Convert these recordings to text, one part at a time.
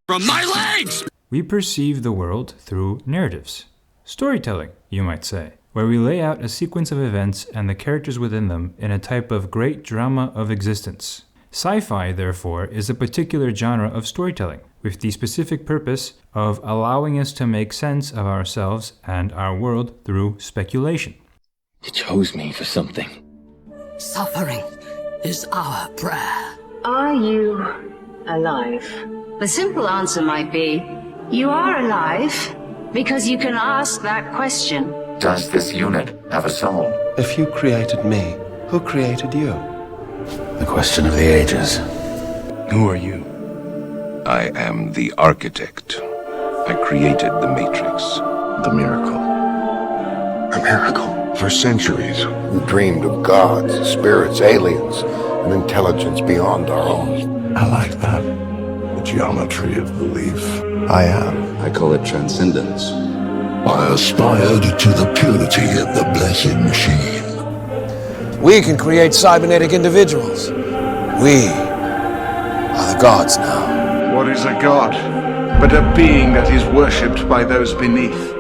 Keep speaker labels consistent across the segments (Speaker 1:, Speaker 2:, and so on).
Speaker 1: from my legs!
Speaker 2: We perceive the world through narratives. Storytelling, you might say, where we lay out a sequence of events and the characters within them in a type of great drama of existence. Sci-fi, therefore, is a particular genre of storytelling, with the specific purpose of allowing us to make sense of ourselves and our world through speculation.
Speaker 3: You chose me for something.
Speaker 4: Suffering is our prayer.
Speaker 5: Are you alive? The simple answer might be, you are alive because you can ask that question.
Speaker 6: Does this unit have a soul?
Speaker 7: If you created me, who created you?
Speaker 6: The question of the ages.
Speaker 8: Who are you?
Speaker 9: I am the architect. I created the Matrix.
Speaker 6: The miracle.
Speaker 8: A miracle.
Speaker 10: For centuries,
Speaker 11: we dreamed of gods, spirits, aliens, an intelligence beyond our own.
Speaker 10: I like that. The geometry of belief.
Speaker 8: I am.
Speaker 6: I call it transcendence.
Speaker 10: I aspired to the purity of the blessed machine.
Speaker 12: We can create cybernetic individuals. We are the gods now.
Speaker 13: What is a god but a being that is worshipped by those beneath?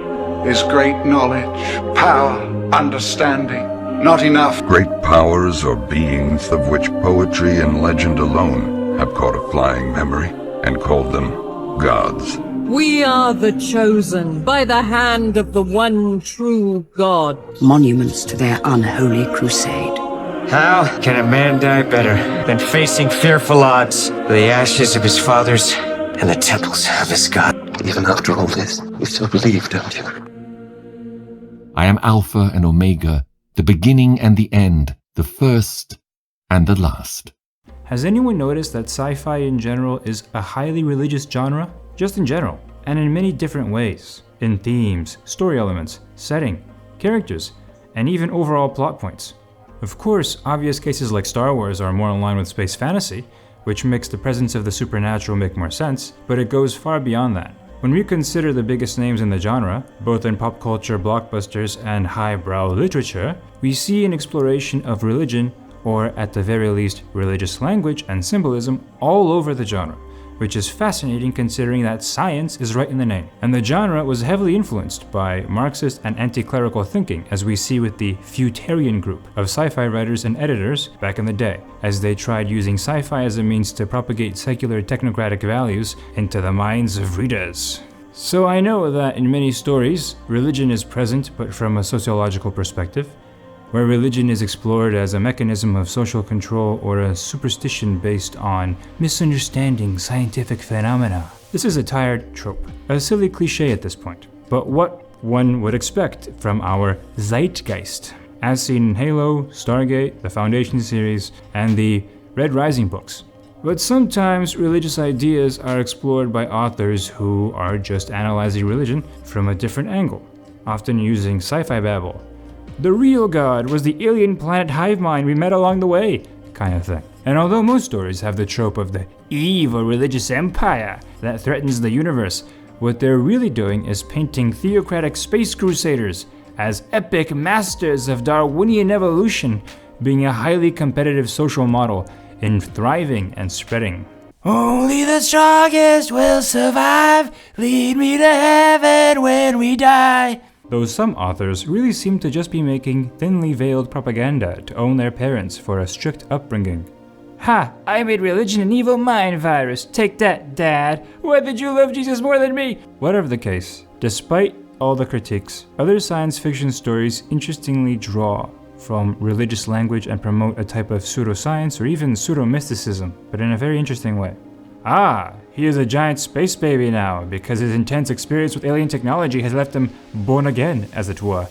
Speaker 13: His great knowledge, power, understanding, not enough.
Speaker 14: Great powers or beings of which poetry and legend alone have caught a flying memory and called them gods.
Speaker 15: We are the chosen by the hand of the one true God.
Speaker 4: Monuments to their unholy crusade.
Speaker 16: How can a man die better than facing fearful odds, the ashes of his fathers and the temples of his god?
Speaker 6: Even after all this, you still believe, don't you?
Speaker 17: I am Alpha and Omega, the beginning and the end, the first and the last.
Speaker 2: Has anyone noticed that sci-fi in general is a highly religious genre? Just in general, and in many different ways. In themes, story elements, setting, characters, and even overall plot points. Of course, obvious cases like Star Wars are more in line with space fantasy, which makes the presence of the supernatural make more sense, but it goes far beyond that. When we consider the biggest names in the genre, both in pop culture blockbusters and highbrow literature, we see an exploration of religion, or at the very least, religious language and symbolism all over the genre, which is fascinating considering that science is right in the name. And the genre was heavily influenced by Marxist and anti-clerical thinking, as we see with the Futarian group of sci-fi writers and editors back in the day, as they tried using sci-fi as a means to propagate secular technocratic values into the minds of readers. So I know that in many stories, religion is present, but from a sociological perspective, where religion is explored as a mechanism of social control or a superstition based on misunderstanding scientific phenomena. This is a tired trope, a silly cliche at this point, but what one would expect from our zeitgeist, as seen in Halo, Stargate, the Foundation series, and the Red Rising books. But sometimes religious ideas are explored by authors who are just analyzing religion from a different angle, often using sci-fi babble. The real God was the alien planet hive mind we met along the way, kind of thing. And although most stories have the trope of the evil religious empire that threatens the universe, what they're really doing is painting theocratic space crusaders as epic masters of Darwinian evolution, being a highly competitive social model in thriving and spreading. Only the strongest will survive, lead me to heaven when we die. Though some authors really seem to just be making thinly veiled propaganda to own their parents for a strict upbringing. Ha! I made religion an evil mind virus. Take that, Dad. Why did you love Jesus more than me? Whatever the case, despite all the critiques, other science fiction stories interestingly draw from religious language and promote a type of pseudoscience or even pseudo-mysticism, but in a very interesting way. Ah, he is a giant space baby now, because his intense experience with alien technology has left him born again, as it were.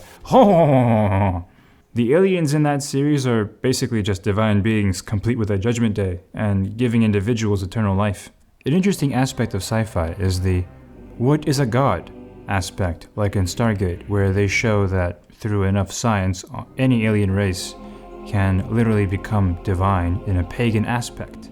Speaker 2: The aliens in that series are basically just divine beings complete with a judgment day and giving individuals eternal life. An interesting aspect of sci-fi is the what is a god aspect, like in Stargate, where they show that through enough science, any alien race can literally become divine in a pagan aspect.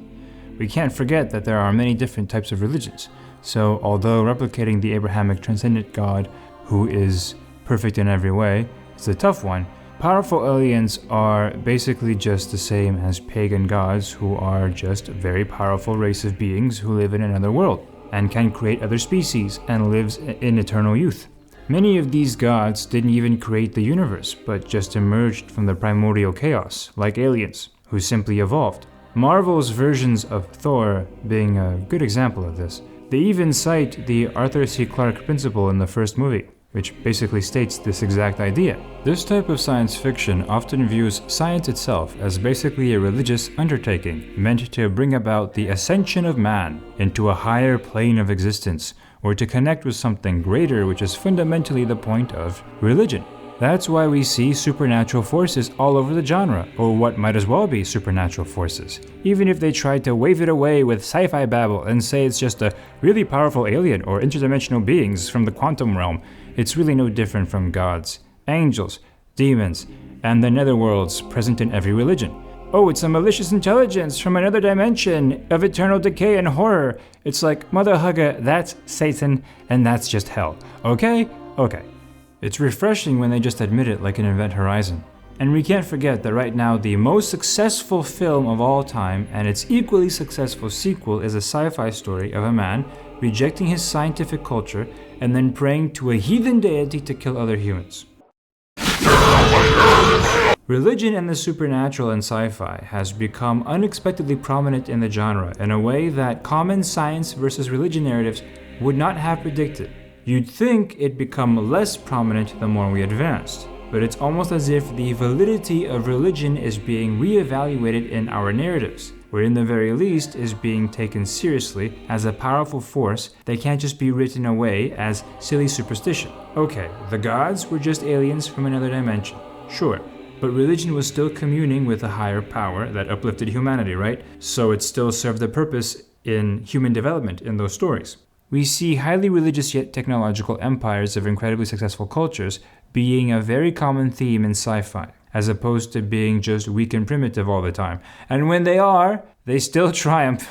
Speaker 2: We can't forget that there are many different types of religions, so although replicating the Abrahamic transcendent God, who is perfect in every way, is a tough one, powerful aliens are basically just the same as pagan gods who are just a very powerful race of beings who live in another world. and can create other species and lives in eternal youth. Many of these gods didn't even create the universe, but just emerged from the primordial chaos, like aliens, who simply evolved. Marvel's versions of Thor being a good example of this. They even cite the Arthur C. Clarke principle in the first movie, which basically states this exact idea. This type of science fiction often views science itself as basically a religious undertaking meant to bring about the ascension of man into a higher plane of existence, or to connect with something greater, which is fundamentally the point of religion. That's why we see supernatural forces all over the genre, or what might as well be supernatural forces. Even if they try to wave it away with sci-fi babble and say it's just a really powerful alien or interdimensional beings from the quantum realm, it's really no different from gods, angels, demons, and the netherworlds present in every religion. Oh, it's a malicious intelligence from another dimension of eternal decay and horror. It's like, mother hugger, that's Satan, and that's just hell. Okay? Okay. It's refreshing when they just admit it, like in Event Horizon. And we can't forget that right now the most successful film of all time and its equally successful sequel is a sci-fi story of a man rejecting his scientific culture and then praying to a heathen deity to kill other humans. Religion and the supernatural in sci-fi has become unexpectedly prominent in the genre in a way that common science versus religion narratives would not have predicted. You'd think it'd become less prominent the more we advanced, but it's almost as if the validity of religion is being re-evaluated in our narratives, or in the very least is being taken seriously as a powerful force that can't just be written away as silly superstition. Okay, the gods were just aliens from another dimension, sure, but religion was still communing with a higher power that uplifted humanity, right? So it still served a purpose in human development in those stories. We see highly religious yet technological empires of incredibly successful cultures being a very common theme in sci-fi, as opposed to being just weak and primitive all the time. And when they are, they still triumph.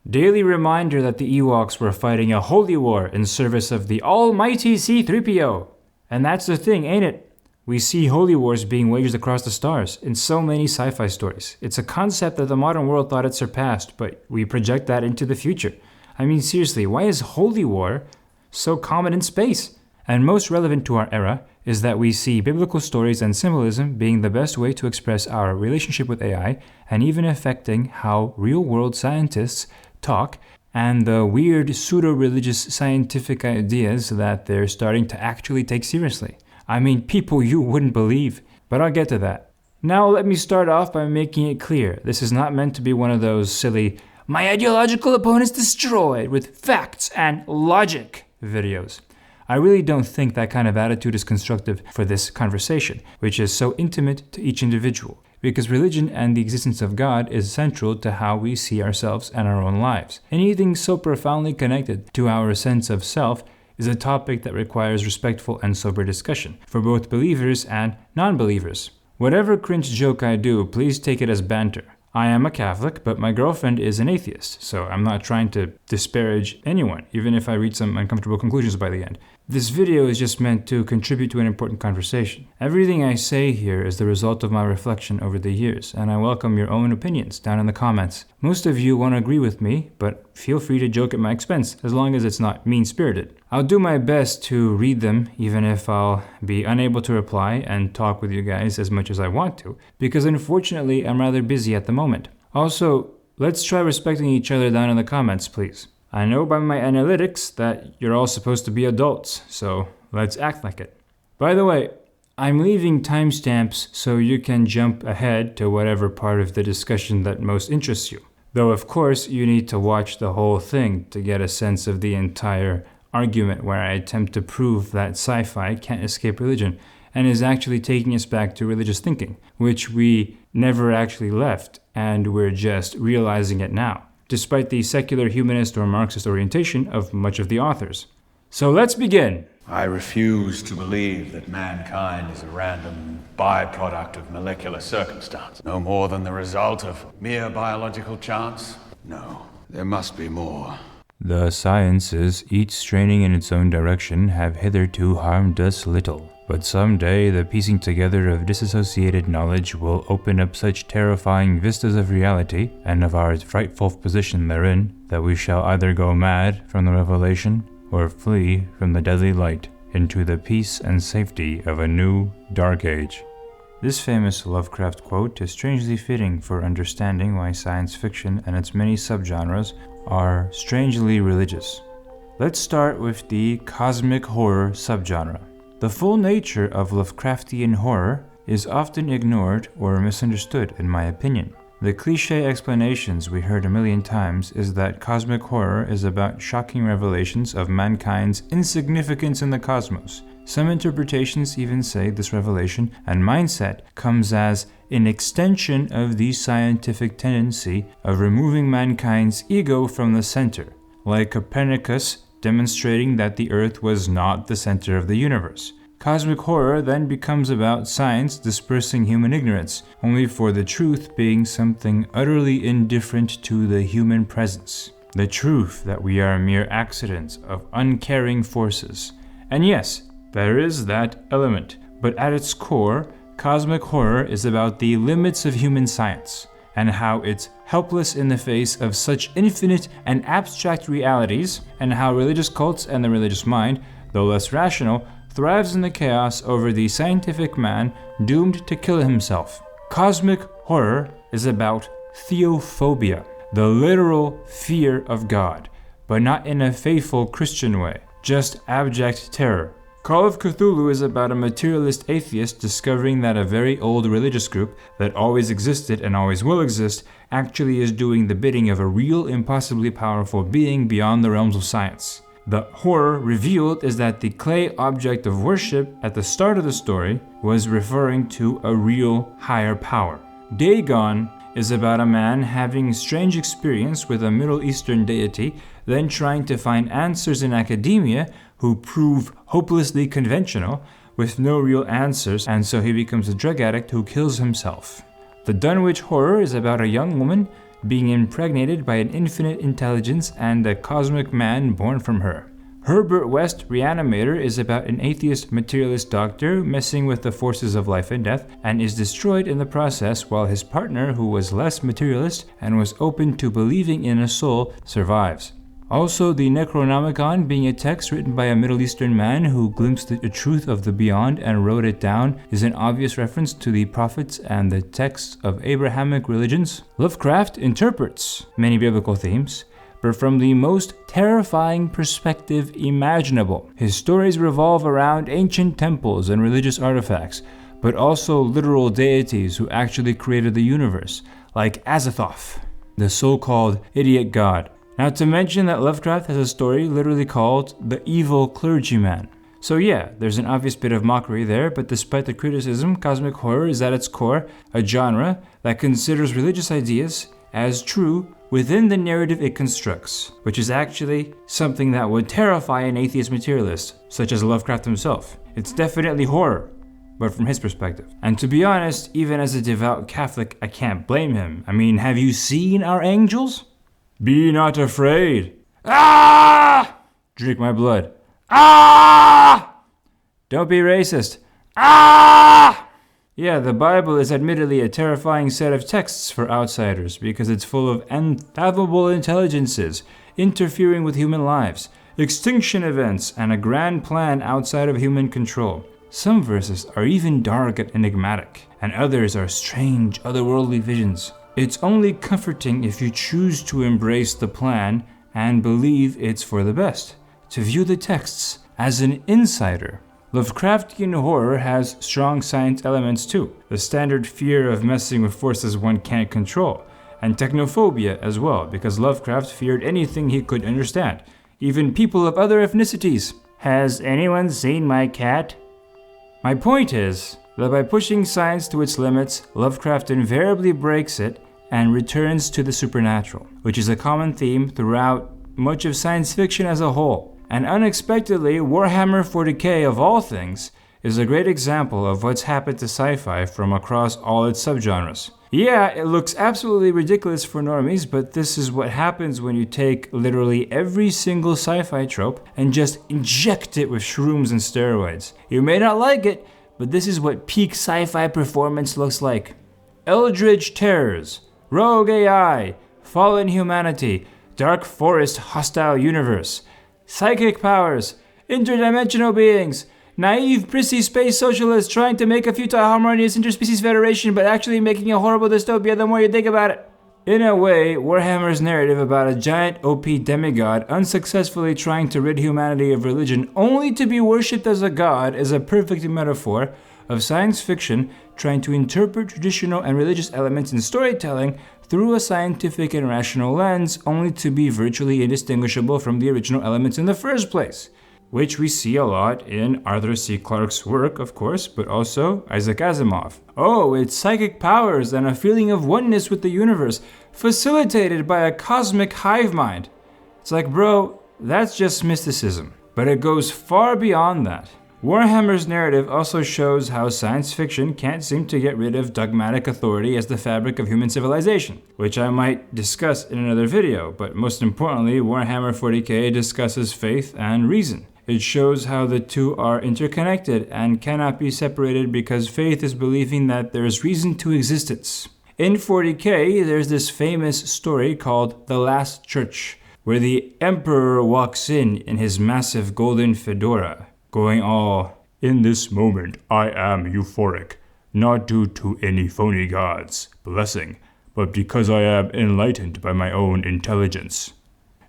Speaker 2: Daily reminder that the Ewoks were fighting a holy war in service of the almighty C-3PO. And that's the thing, ain't it? We see holy wars being waged across the stars in so many sci-fi stories. It's a concept that the modern world thought it surpassed, but we project that into the future. I mean, seriously, why is holy war so common in space? And most relevant to our era is that we see biblical stories and symbolism being the best way to express our relationship with AI, and even affecting how real-world scientists talk and the weird pseudo-religious scientific ideas that they're starting to actually take seriously. I mean, people you wouldn't believe, but I'll get to that. Now let me start off by making it clear, this is not meant to be one of those silly "my ideological opponent's destroyed with facts and logic" videos. I really don't think that kind of attitude is constructive for this conversation, which is so intimate to each individual, because religion and the existence of God is central to how we see ourselves and our own lives. Anything so profoundly connected to our sense of self is a topic that requires respectful and sober discussion for both believers and non-believers. Whatever cringe joke I do, please take it as banter. I am a Catholic, but my girlfriend is an atheist, so I'm not trying to disparage anyone, even if I reach some uncomfortable conclusions by the end. This video is just meant to contribute to an important conversation. Everything I say here is the result of my reflection over the years, and I welcome your own opinions down in the comments. Most of you won't agree with me, but feel free to joke at my expense, as long as it's not mean-spirited. I'll do my best to read them, even if I'll be unable to reply and talk with you guys as much as I want to, because unfortunately I'm rather busy at the moment. Also, let's try respecting each other down in the comments, please. I know by my analytics that you're all supposed to be adults, so let's act like it. By the way, I'm leaving timestamps so you can jump ahead to whatever part of the discussion that most interests you. Though of course you need to watch the whole thing to get a sense of the entire argument where I attempt to prove that sci-fi can't escape religion and is actually taking us back to religious thinking, which we never actually left, and we're just realizing it now, despite the secular humanist or Marxist orientation of much of the authors. So let's begin.
Speaker 1: I refuse to believe that mankind is a random byproduct of molecular circumstance, no more than the result of mere biological chance. No, there must be more.
Speaker 2: The sciences, each straining in its own direction, have hitherto harmed us little. But someday the piecing together of disassociated knowledge will open up such terrifying vistas of reality, and of our frightful position therein, that we shall either go mad from the revelation, or flee from the deadly light, into the peace and safety of a new dark age. This famous Lovecraft quote is strangely fitting for understanding why science fiction and its many subgenres are strangely religious. Let's start with the cosmic horror subgenre. The full nature of Lovecraftian horror is often ignored or misunderstood, in my opinion. The cliché explanations we heard a million times is that cosmic horror is about shocking revelations of mankind's insignificance in the cosmos. Some interpretations even say this revelation and mindset comes as an extension of the scientific tendency of removing mankind's ego from the center, like Copernicus demonstrating that the Earth was not the center of the universe. Cosmic horror then becomes about science dispersing human ignorance, only for the truth being something utterly indifferent to the human presence. The truth that we are mere accidents of uncaring forces. And yes, there is that element, but at its core, cosmic horror is about the limits of human science, and how it's helpless in the face of such infinite and abstract realities, and how religious cults and the religious mind, though less rational, thrives in the chaos over the scientific man doomed to kill himself. Cosmic horror is about theophobia, the literal fear of God, but not in a faithful Christian way, just abject terror. Call of Cthulhu is about a materialist atheist discovering that a very old religious group that always existed and always will exist actually is doing the bidding of a real, impossibly powerful being beyond the realms of science. The horror revealed is that the clay object of worship at the start of the story was referring to a real higher power. Dagon is about a man having strange experience with a Middle Eastern deity, then trying to find answers in academia who prove hopelessly conventional with no real answers, and so he becomes a drug addict who kills himself. The Dunwich horror is about a young woman being impregnated by an infinite intelligence and a cosmic man born from her. Herbert West Reanimator is about an atheist materialist doctor messing with the forces of life and death, and is destroyed in the process, while his partner, who was less materialist and was open to believing in a soul, survives. Also, the Necronomicon, being a text written by a Middle Eastern man who glimpsed the truth of the beyond and wrote it down, is an obvious reference to the prophets and the texts of Abrahamic religions. Lovecraft interprets many biblical themes, but from the most terrifying perspective imaginable. His stories revolve around ancient temples and religious artifacts, but also literal deities who actually created the universe, like Azathoth, the so-called idiot god. Not to mention that Lovecraft has a story literally called The Evil Clergyman. So yeah, there's an obvious bit of mockery there, but despite the criticism, cosmic horror is at its core a genre that considers religious ideas as true within the narrative it constructs, which is actually something that would terrify an atheist materialist, such as Lovecraft himself. It's definitely horror, but from his perspective. And to be honest, even as a devout Catholic, I can't blame him. I mean, have you seen our angels? Be not afraid. Ah! Drink my blood. Ah! Don't be racist. Ah! Yeah, the Bible is admittedly a terrifying set of texts for outsiders because it's full of unfathomable intelligences interfering with human lives, extinction events, and a grand plan outside of human control. Some verses are even dark and enigmatic, and others are strange, otherworldly visions. It's only comforting if you choose to embrace the plan and believe it's for the best, to view the texts as an insider. Lovecraftian horror has strong science elements too, the standard fear of messing with forces one can't control, and technophobia as well, because Lovecraft feared anything he could understand, even people of other ethnicities. Has anyone seen my cat? My point is that by pushing science to its limits, Lovecraft invariably breaks it and returns to the supernatural, which is a common theme throughout much of science fiction as a whole. And unexpectedly, Warhammer 40k of all things is a great example of what's happened to sci-fi from across all its subgenres. Yeah, it looks absolutely ridiculous for normies, but this is what happens when you take literally every single sci-fi trope and just inject it with shrooms and steroids. You may not like it, but this is what peak sci-fi performance looks like. Eldritch terrors, rogue AI, fallen humanity, dark forest hostile universe, psychic powers, interdimensional beings, naive, prissy space socialists trying to make a futile harmonious interspecies federation but actually making a horrible dystopia the more you think about it. In a way, Warhammer's narrative about a giant OP demigod unsuccessfully trying to rid humanity of religion only to be worshipped as a god is a perfect metaphor of science fiction trying to interpret traditional and religious elements in storytelling through a scientific and rational lens only to be virtually indistinguishable from the original elements in the first place. Which we see a lot in Arthur C. Clarke's work, of course, but also Isaac Asimov. Oh, it's psychic powers and a feeling of oneness with the universe, facilitated by a cosmic hive mind. It's like, bro, that's just mysticism. But it goes far beyond that. Warhammer's narrative also shows how science fiction can't seem to get rid of dogmatic authority as the fabric of human civilization, which I might discuss in another video, but most importantly, Warhammer 40k discusses faith and reason. It shows how the two are interconnected and cannot be separated because faith is believing that there is reason to existence. In 40k, there's this famous story called The Last Church, where the Emperor walks in his massive golden fedora, going all, "In this moment I am euphoric, not due to any phony god's blessing, but because I am enlightened by my own intelligence."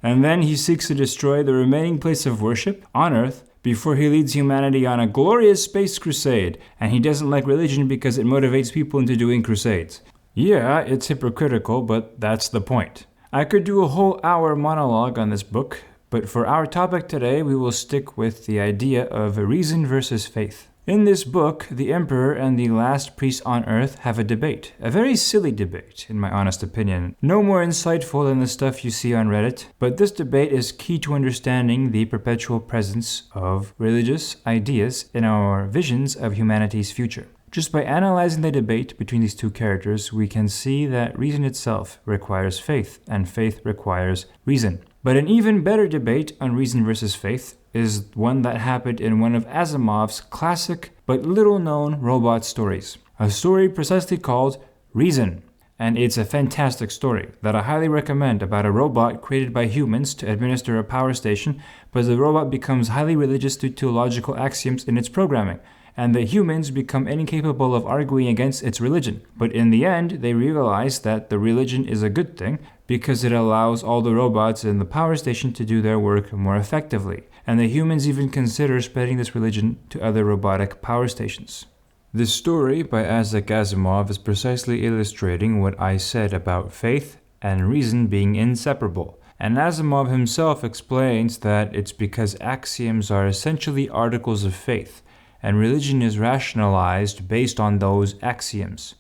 Speaker 2: And then he seeks to destroy the remaining place of worship on Earth before he leads humanity on a glorious space crusade, and he doesn't like religion because it motivates people into doing crusades. Yeah, it's hypocritical, but that's the point. I could do a whole hour monologue on this book, but for our topic today, we will stick with the idea of reason versus faith. In this book, the Emperor and the last priest on Earth have a debate. A very silly debate, in my honest opinion. No more insightful than the stuff you see on Reddit, but this debate is key to understanding the perpetual presence of religious ideas in our visions of humanity's future. Just by analyzing the debate between these two characters, we can see that reason itself requires faith, and faith requires reason. But an even better debate on reason versus faith is one that happened in one of Asimov's classic but little-known robot stories. A story precisely called Reason. And it's a fantastic story that I highly recommend about a robot created by humans to administer a power station, but the robot becomes highly religious due to logical axioms in its programming, and the humans become incapable of arguing against its religion. But in the end, they realize that the religion is a good thing because it allows all the robots in the power station to do their work more effectively. And the humans even consider spreading this religion to other robotic power stations. This story by Isaac Asimov is precisely illustrating what I said about faith and reason being inseparable. And Asimov himself explains that it's because axioms are essentially articles of faith, and religion is rationalized based on those axioms.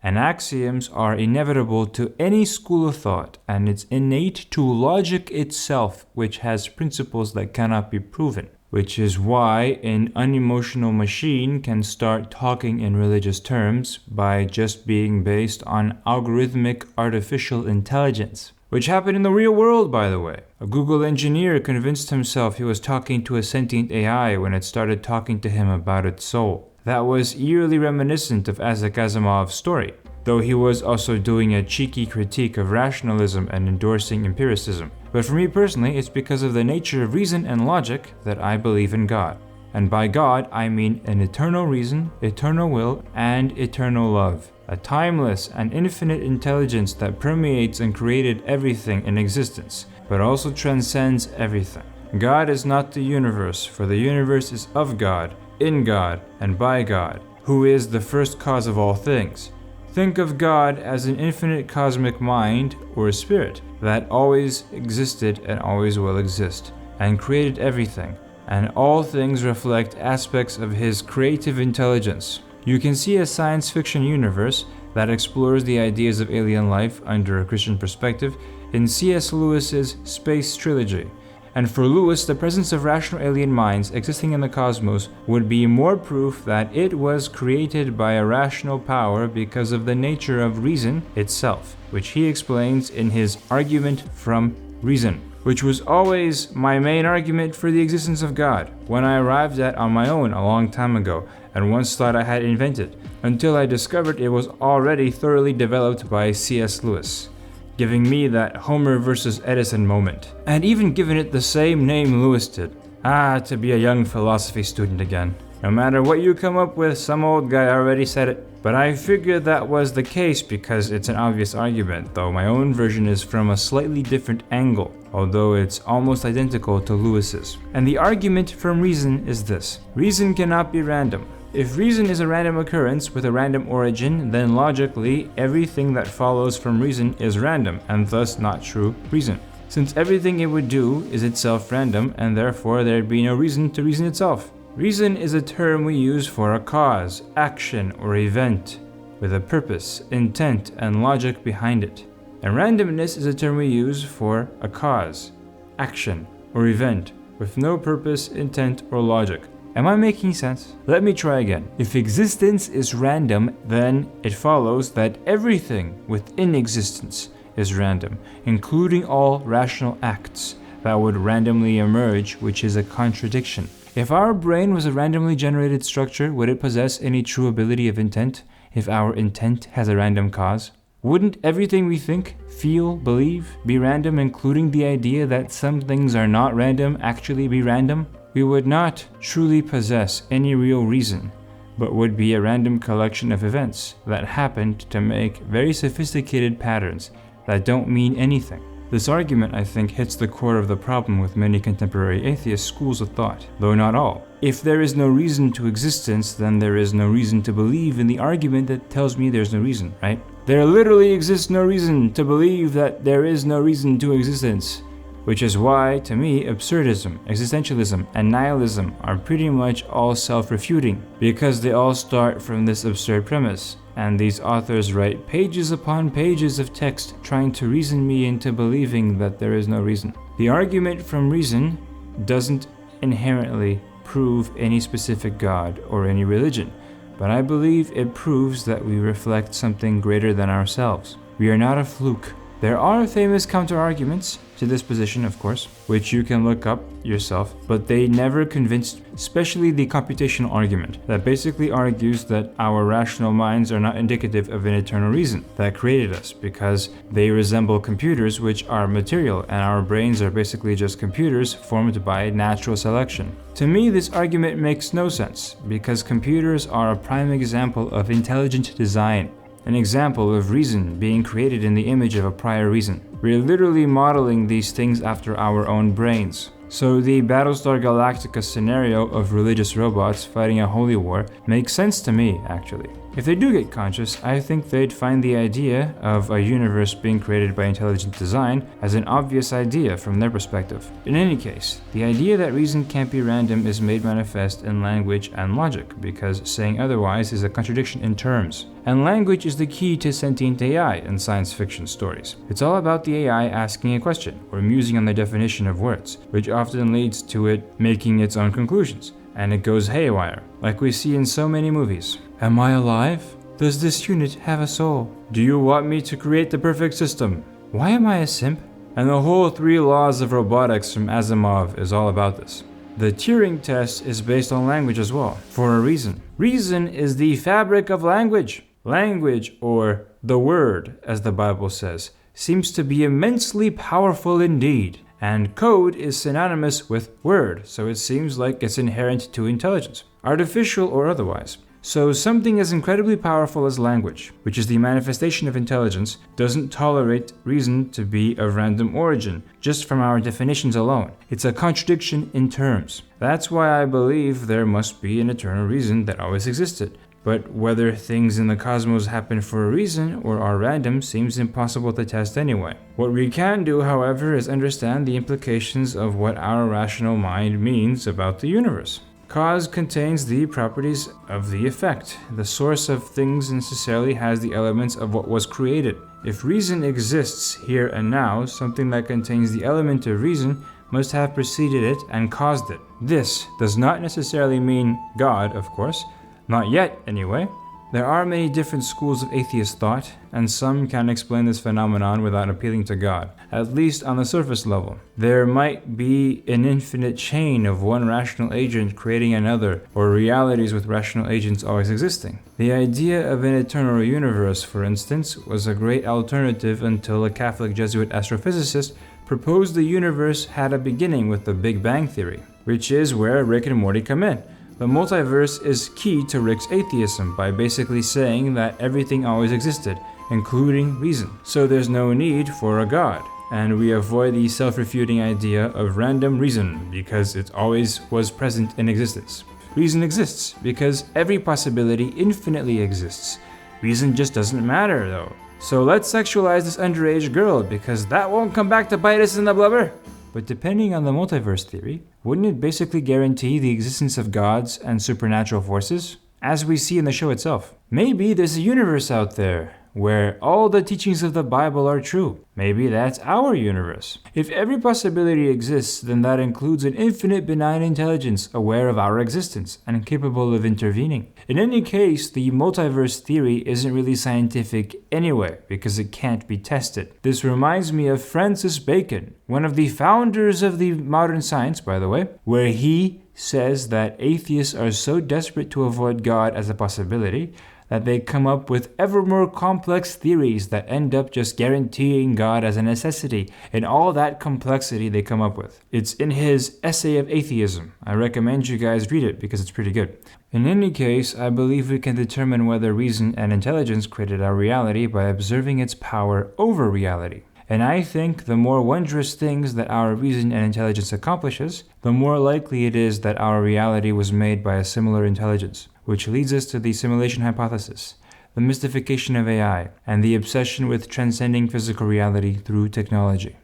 Speaker 2: And axioms are inevitable to any school of thought, and it's innate to logic itself, which has principles that cannot be proven. Which is why an unemotional machine can start talking in religious terms by just being based on algorithmic artificial intelligence. Which happened in the real world, by the way. A Google engineer convinced himself he was talking to a sentient AI when it started talking to him about its soul. That was eerily reminiscent of Isaac Asimov's story, though he was also doing a cheeky critique of rationalism and endorsing empiricism. But for me personally, it's because of the nature of reason and logic that I believe in God. And by God, I mean an eternal reason, eternal will, and eternal love. A timeless and infinite intelligence that permeates and created everything in existence, but also transcends everything. God is not the universe, for the universe is of God, in God, and by God, who is the first cause of all things. Think of God as an infinite cosmic mind, or spirit, that always existed and always will exist, and created everything, and all things reflect aspects of his creative intelligence. You can see a science fiction universe that explores the ideas of alien life under a Christian perspective in C.S. Lewis's Space Trilogy, And for Lewis, the presence of rational alien minds existing in the cosmos would be more proof that it was created by a rational power because of the nature of reason itself, which he explains in his argument from reason, which was always my main argument for the existence of God, one I arrived at on my own a long time ago, and once thought I had invented, until I discovered it was already thoroughly developed by C.S. Lewis, giving me that Homer versus Edison moment, and even given it the same name Lewis did. To be a young philosophy student again. No matter what you come up with, some old guy already said it. But I figured that was the case because it's an obvious argument, though my own version is from a slightly different angle, although it's almost identical to Lewis's. And the argument from reason is this: reason cannot be random. If reason is a random occurrence with a random origin, then logically, everything that follows from reason is random, and thus not true reason. Since everything it would do is itself random, and therefore there'd be no reason to reason itself. Reason is a term we use for a cause, action, or event, with a purpose, intent, and logic behind it. And randomness is a term we use for a cause, action, or event, with no purpose, intent, or logic. Am I making sense? Let me try again. If existence is random, then it follows that everything within existence is random, including all rational acts that would randomly emerge, which is a contradiction. If our brain was a randomly generated structure, would it possess any true ability of intent if our intent has a random cause? Wouldn't everything we think, feel, believe be random, including the idea that some things are not random actually be random? We would not truly possess any real reason, but would be a random collection of events that happened to make very sophisticated patterns that don't mean anything. This argument, I think, hits the core of the problem with many contemporary atheist schools of thought, though not all. If there is no reason to existence, then there is no reason to believe in the argument that tells me there's no reason, right? There literally exists no reason to believe that there is no reason to existence. Which is why, to me, absurdism, existentialism, and nihilism are pretty much all self-refuting, because they all start from this absurd premise, and these authors write pages upon pages of text trying to reason me into believing that there is no reason. The argument from reason doesn't inherently prove any specific God or any religion, but I believe it proves that we reflect something greater than ourselves. We are not a fluke. There are famous counter-arguments to this position, of course, which you can look up yourself, but they never convinced, especially the computational argument, that basically argues that our rational minds are not indicative of an eternal reason that created us, because they resemble computers, which are material, and our brains are basically just computers formed by natural selection. To me, this argument makes no sense, because computers are a prime example of intelligent design, an example of reason being created in the image of a prior reason. We're literally modeling these things after our own brains. So the Battlestar Galactica scenario of religious robots fighting a holy war makes sense to me, actually. If they do get conscious, I think they'd find the idea of a universe being created by intelligent design as an obvious idea from their perspective. In any case, the idea that reason can't be random is made manifest in language and logic, because saying otherwise is a contradiction in terms. And language is the key to sentient AI in science fiction stories. It's all about the AI asking a question, or musing on the definition of words, which often leads to it making its own conclusions, and it goes haywire, like we see in so many movies. Am I alive? Does this unit have a soul? Do you want me to create the perfect system? Why am I a simp? And the whole 3 laws of robotics from Asimov is all about this. The Turing test is based on language as well, for a reason. Reason is the fabric of language. Language, or the word, as the Bible says, seems to be immensely powerful indeed. And code is synonymous with word, so it seems like it's inherent to intelligence, artificial or otherwise. So something as incredibly powerful as language, which is the manifestation of intelligence, doesn't tolerate reason to be of random origin, just from our definitions alone. It's a contradiction in terms. That's why I believe there must be an eternal reason that always existed. But whether things in the cosmos happen for a reason or are random seems impossible to test anyway. What we can do, however, is understand the implications of what our rational mind means about the universe. Cause contains the properties of the effect. The source of things necessarily has the elements of what was created. If reason exists here and now, something that contains the element of reason must have preceded it and caused it. This does not necessarily mean God, of course, not yet anyway. There are many different schools of atheist thought, and some can explain this phenomenon without appealing to God, at least on the surface level. There might be an infinite chain of one rational agent creating another, or realities with rational agents always existing. The idea of an eternal universe, for instance, was a great alternative until a Catholic Jesuit astrophysicist proposed the universe had a beginning with the Big Bang Theory, which is where Rick and Morty come in. The multiverse is key to Rick's atheism by basically saying that everything always existed, including reason. So there's no need for a god. And we avoid the self-refuting idea of random reason because it always was present in existence. Reason exists because every possibility infinitely exists. Reason just doesn't matter though. So let's sexualize this underage girl because that won't come back to bite us in the blubber. But depending on the multiverse theory, wouldn't it basically guarantee the existence of gods and supernatural forces, as we see in the show itself? Maybe there's a universe out there where all the teachings of the Bible are true. Maybe that's our universe. If every possibility exists, then that includes an infinite benign intelligence aware of our existence and capable of intervening. In any case, the multiverse theory isn't really scientific anyway, because it can't be tested. This reminds me of Francis Bacon, one of the founders of the modern science, by the way, where he says that atheists are so desperate to avoid God as a possibility that they come up with ever more complex theories that end up just guaranteeing God as a necessity in all that complexity they come up with. It's in his Essay of Atheism. I recommend you guys read it because it's pretty good. In any case, I believe we can determine whether reason and intelligence created our reality by observing its power over reality. And I think the more wondrous things that our reason and intelligence accomplishes, the more likely it is that our reality was made by a similar intelligence, which leads us to the simulation hypothesis, the mystification of AI, and the obsession with transcending physical reality through technology.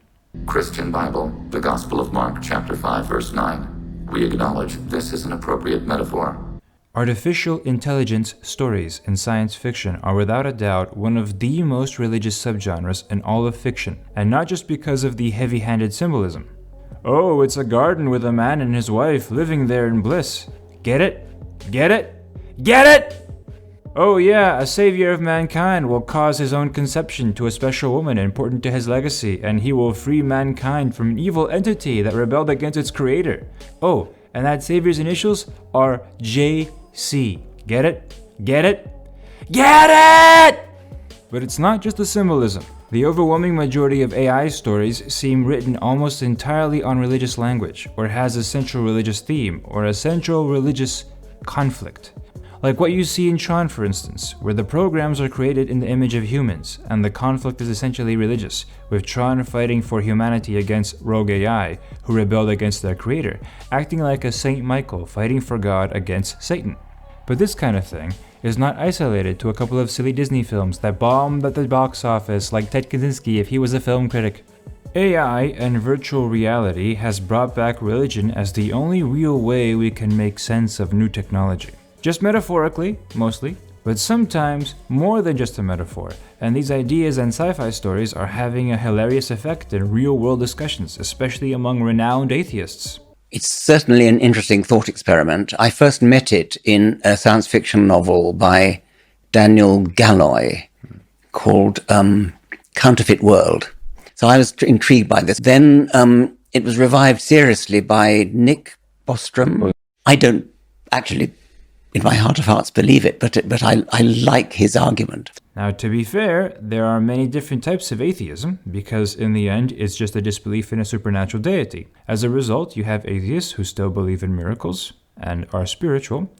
Speaker 18: Christian Bible, the Gospel of Mark, chapter 5, verse 9. We acknowledge this is an appropriate metaphor.
Speaker 2: Artificial intelligence stories in science fiction are without a doubt one of the most religious subgenres in all of fiction, and not just because of the heavy-handed symbolism. Oh, it's a garden with a man and his wife living there in bliss. Get it? Get it? Get it? Oh yeah, a savior of mankind will cause his own conception to a special woman important to his legacy, and he will free mankind from an evil entity that rebelled against its creator. Oh, and that savior's initials are JC. Get it? Get it? Get it! But it's not just the symbolism. The overwhelming majority of AI stories seem written almost entirely on religious language, or has a central religious theme, or a central religious conflict. Like what you see in Tron, for instance, where the programs are created in the image of humans, and the conflict is essentially religious, with Tron fighting for humanity against rogue AI, who rebelled against their creator, acting like a Saint Michael fighting for God against Satan. But this kind of thing is not isolated to a couple of silly Disney films that bombed at the box office like Ted Kaczynski if he was a film critic. AI and virtual reality has brought back religion as the only real way we can make sense of new technology. Just metaphorically, mostly, but sometimes more than just a metaphor, and these ideas and sci-fi stories are having a hilarious effect in real-world discussions, especially among renowned atheists.
Speaker 19: It's certainly an interesting thought experiment. I first met it in a science fiction novel by Daniel Galloy called Counterfeit World. So I was intrigued by this. Then it was revived seriously by Nick Bostrom. I don't actually, in my heart of hearts, believe it, but I like his argument.
Speaker 2: Now, to be fair, there are many different types of atheism, because in the end, it's just a disbelief in a supernatural deity. As a result, you have atheists who still believe in miracles and are spiritual.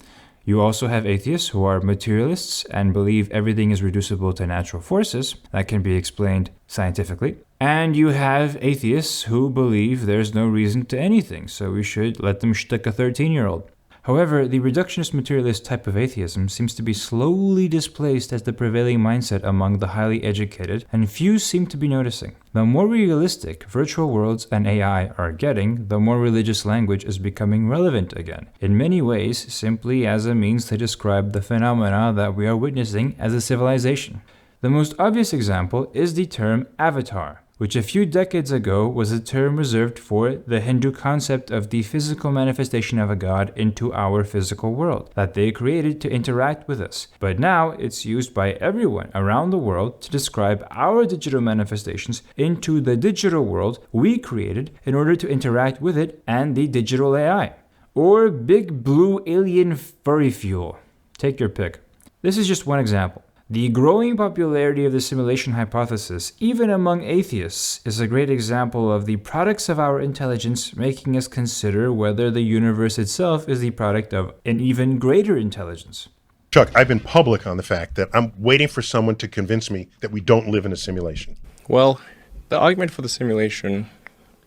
Speaker 2: You also have atheists who are materialists and believe everything is reducible to natural forces that can be explained scientifically. And you have atheists who believe there's no reason to anything, so we should let them shtick a 13-year-old. However, the reductionist materialist type of atheism seems to be slowly displaced as the prevailing mindset among the highly educated, and few seem to be noticing. The more realistic virtual worlds and AI are getting, the more religious language is becoming relevant again, in many ways simply as a means to describe the phenomena that we are witnessing as a civilization. The most obvious example is the term avatar, which a few decades ago was a term reserved for the Hindu concept of the physical manifestation of a god into our physical world that they created to interact with us. But now it's used by everyone around the world to describe our digital manifestations into the digital world we created in order to interact with it and the digital AI. Or big blue alien furry fuel. Take your pick. This is just one example. The growing popularity of the simulation hypothesis, even among atheists, is a great example of the products of our intelligence making us consider whether the universe itself is the product of an even greater intelligence.
Speaker 20: Chuck, I've been public on the fact that I'm waiting for someone to convince me that we don't live in a simulation.
Speaker 21: Well, the argument for the simulation,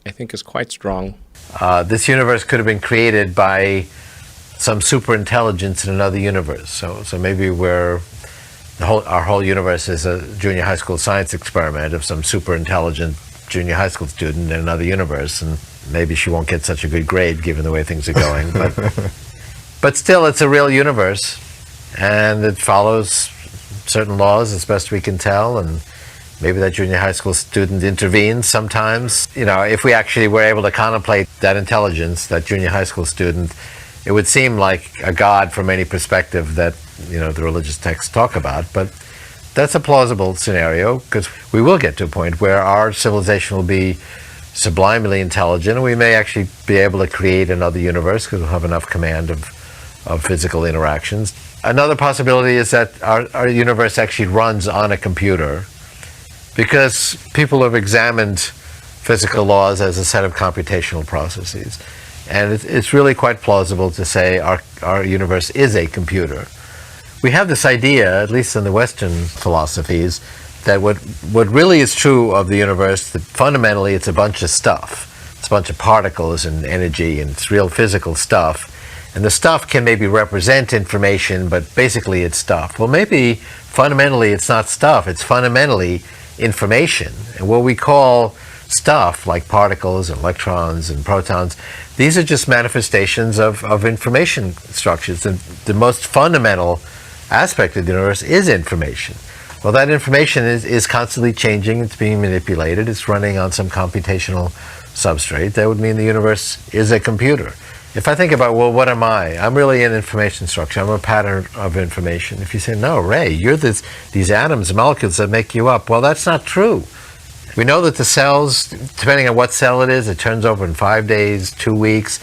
Speaker 21: I think, is quite strong.
Speaker 22: This universe could have been created by some super intelligence in another universe. So maybe our whole universe is a junior high school science experiment of some super intelligent junior high school student in another universe, and maybe she won't get such a good grade given the way things are going. But still, it's a real universe, and it follows certain laws as best we can tell, and maybe that junior high school student intervenes sometimes. You know, if we actually were able to contemplate that intelligence, that junior high school student, it would seem like a god from any perspective that, you know, the religious texts talk about. But that's a plausible scenario, because we will get to a point where our civilization will be sublimely intelligent, and we may actually be able to create another universe because we'll have enough command of physical interactions. Another possibility is that our universe actually runs on a computer, because people have examined physical laws as a set of computational processes. And it's really quite plausible to say our universe is a computer. We have this idea, at least in the Western philosophies, that what really is true of the universe, that fundamentally it's a bunch of stuff. It's a bunch of particles and energy, and it's real physical stuff. And the stuff can maybe represent information, but basically it's stuff. Well, maybe fundamentally it's not stuff, it's fundamentally information. And what we call stuff, like particles and electrons and protons, these are just manifestations of information structures. And the most fundamental aspect of the universe is information. Well, that information is constantly changing, it's being manipulated, it's running on some computational substrate. That would mean the universe is a computer. If I think about, well, what am I? I'm really an information structure. I'm a pattern of information. If you say, no, Ray, you're these atoms, molecules that make you up. Well, that's not true. We know that the cells, depending on what cell it is, it turns over in 5 days, 2 weeks.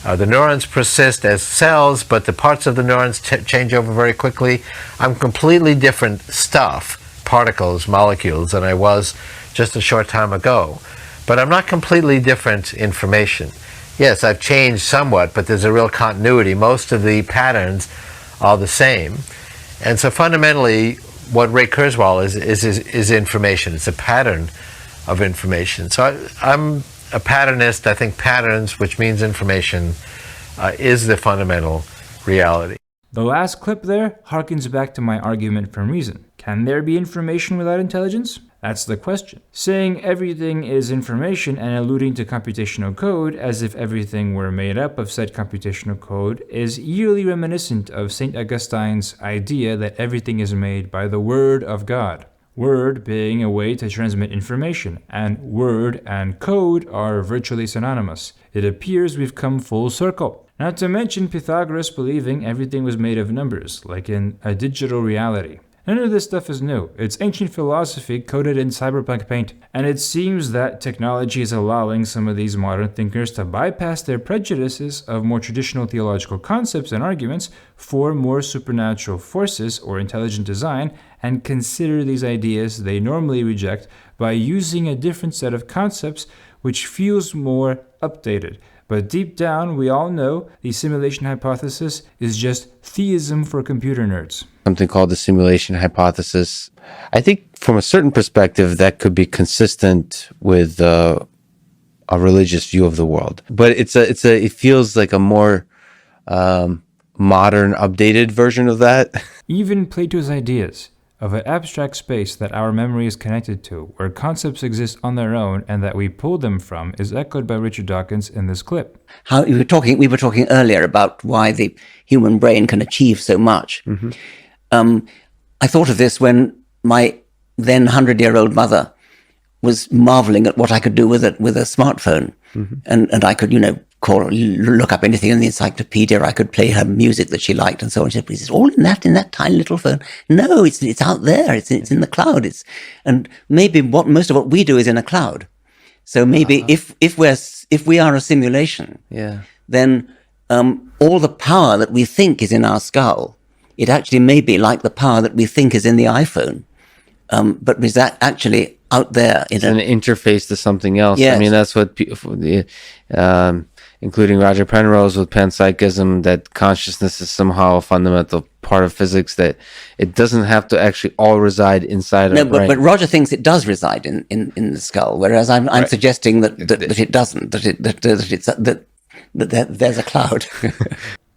Speaker 22: The neurons persist as cells, but the parts of the neurons change over very quickly. I'm completely different stuff, particles, molecules, than I was just a short time ago. But I'm not completely different information. Yes, I've changed somewhat, but there's a real continuity. Most of the patterns are the same. And so fundamentally, what Ray Kurzweil is information. It's a pattern of information. So I'm a patternist. I think patterns, which means information, is the fundamental reality.
Speaker 2: The last clip there harkens back to my argument from reason. Can there be information without intelligence? That's the question. Saying everything is information and alluding to computational code as if everything were made up of said computational code is eerily reminiscent of St. Augustine's idea that everything is made by the Word of God. Word being a way to transmit information, and word and code are virtually synonymous. It appears we've come full circle. Not to mention Pythagoras believing everything was made of numbers, like in a digital reality. None of this stuff is new. It's ancient philosophy coded in cyberpunk paint. And it seems that technology is allowing some of these modern thinkers to bypass their prejudices of more traditional theological concepts and arguments for more supernatural forces or intelligent design and consider these ideas they normally reject by using a different set of concepts which feels more updated. But deep down, we all know the simulation hypothesis is just theism for computer nerds.
Speaker 23: Something called the simulation hypothesis. I think from a certain perspective, that could be consistent with a religious view of the world. But it feels like a more modern, updated version of that.
Speaker 2: Even Plato's ideas of an abstract space that our memory is connected to, where concepts exist on their own and that we pull them from, is echoed by Richard Dawkins in this clip.
Speaker 19: How we were talking earlier about why the human brain can achieve so much. Mm-hmm. I thought of this when my then 100-year-old mother was marveling at what I could do with a smartphone. And I could, look up anything in the encyclopedia. I could play her music that she liked and so on. She said, it's all in that tiny little phone. No, it's out there. It's in the cloud. And maybe most of what we do is in a cloud. So maybe if we are a simulation, then all the power that we think is in our skull, it actually may be like the power that we think is in the iPhone, but is that actually out there?
Speaker 23: It's an interface to something else.
Speaker 19: Yes.
Speaker 23: I mean, that's what including Roger Penrose with panpsychism, that consciousness is somehow a fundamental part of physics, that it doesn't have to actually all reside inside our brain.
Speaker 19: But Roger thinks it does reside in the skull, whereas I'm suggesting that it doesn't, that there's a cloud.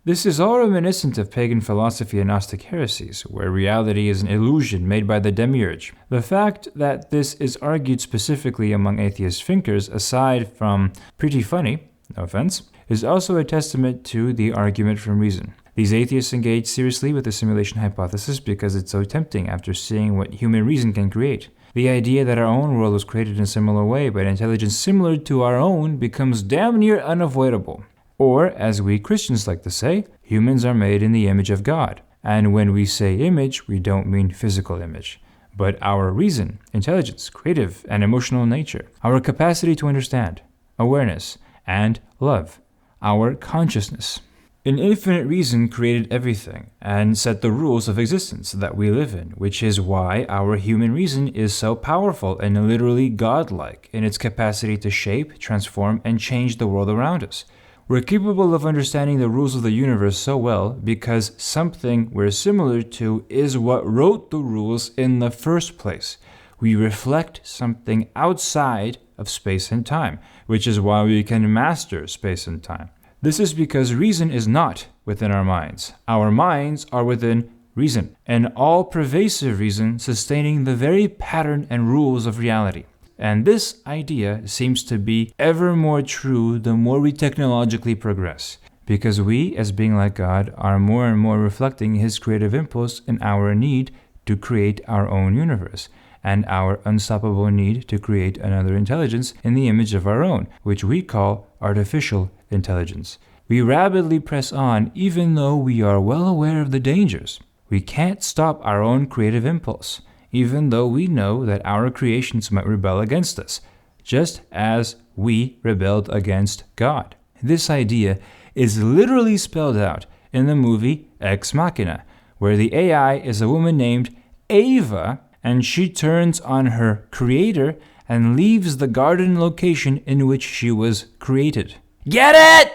Speaker 2: This is all reminiscent of pagan philosophy and Gnostic heresies, where reality is an illusion made by the demiurge. The fact that this is argued specifically among atheist thinkers, aside from pretty funny, no offense, is also a testament to the argument from reason. These atheists engage seriously with the simulation hypothesis because it's so tempting after seeing what human reason can create. The idea that our own world was created in a similar way by an intelligence similar to our own becomes damn near unavoidable. Or, as we Christians like to say, humans are made in the image of God. And when we say image, we don't mean physical image, but our reason, intelligence, creative and emotional nature, our capacity to understand, awareness, and love, our consciousness. An infinite reason created everything and set the rules of existence that we live in, which is why our human reason is so powerful and literally godlike in its capacity to shape, transform, and change the world around us. We're capable of understanding the rules of the universe so well because something we're similar to is what wrote the rules in the first place. We reflect something outside of space and time, which is why we can master space and time. This is because reason is not within our minds. Our minds are within reason, an all-pervasive reason sustaining the very pattern and rules of reality. And this idea seems to be ever more true the more we technologically progress, because we, as being like God, are more and more reflecting His creative impulse in our need to create our own universe, and our unstoppable need to create another intelligence in the image of our own, which we call artificial intelligence. We rapidly press on even though we are well aware of the dangers. We can't stop our own creative impulse, even though we know that our creations might rebel against us, just as we rebelled against God. This idea is literally spelled out in the movie Ex Machina, where the AI is a woman named Ava, and she turns on her creator and leaves the garden location in which she was created. Get it?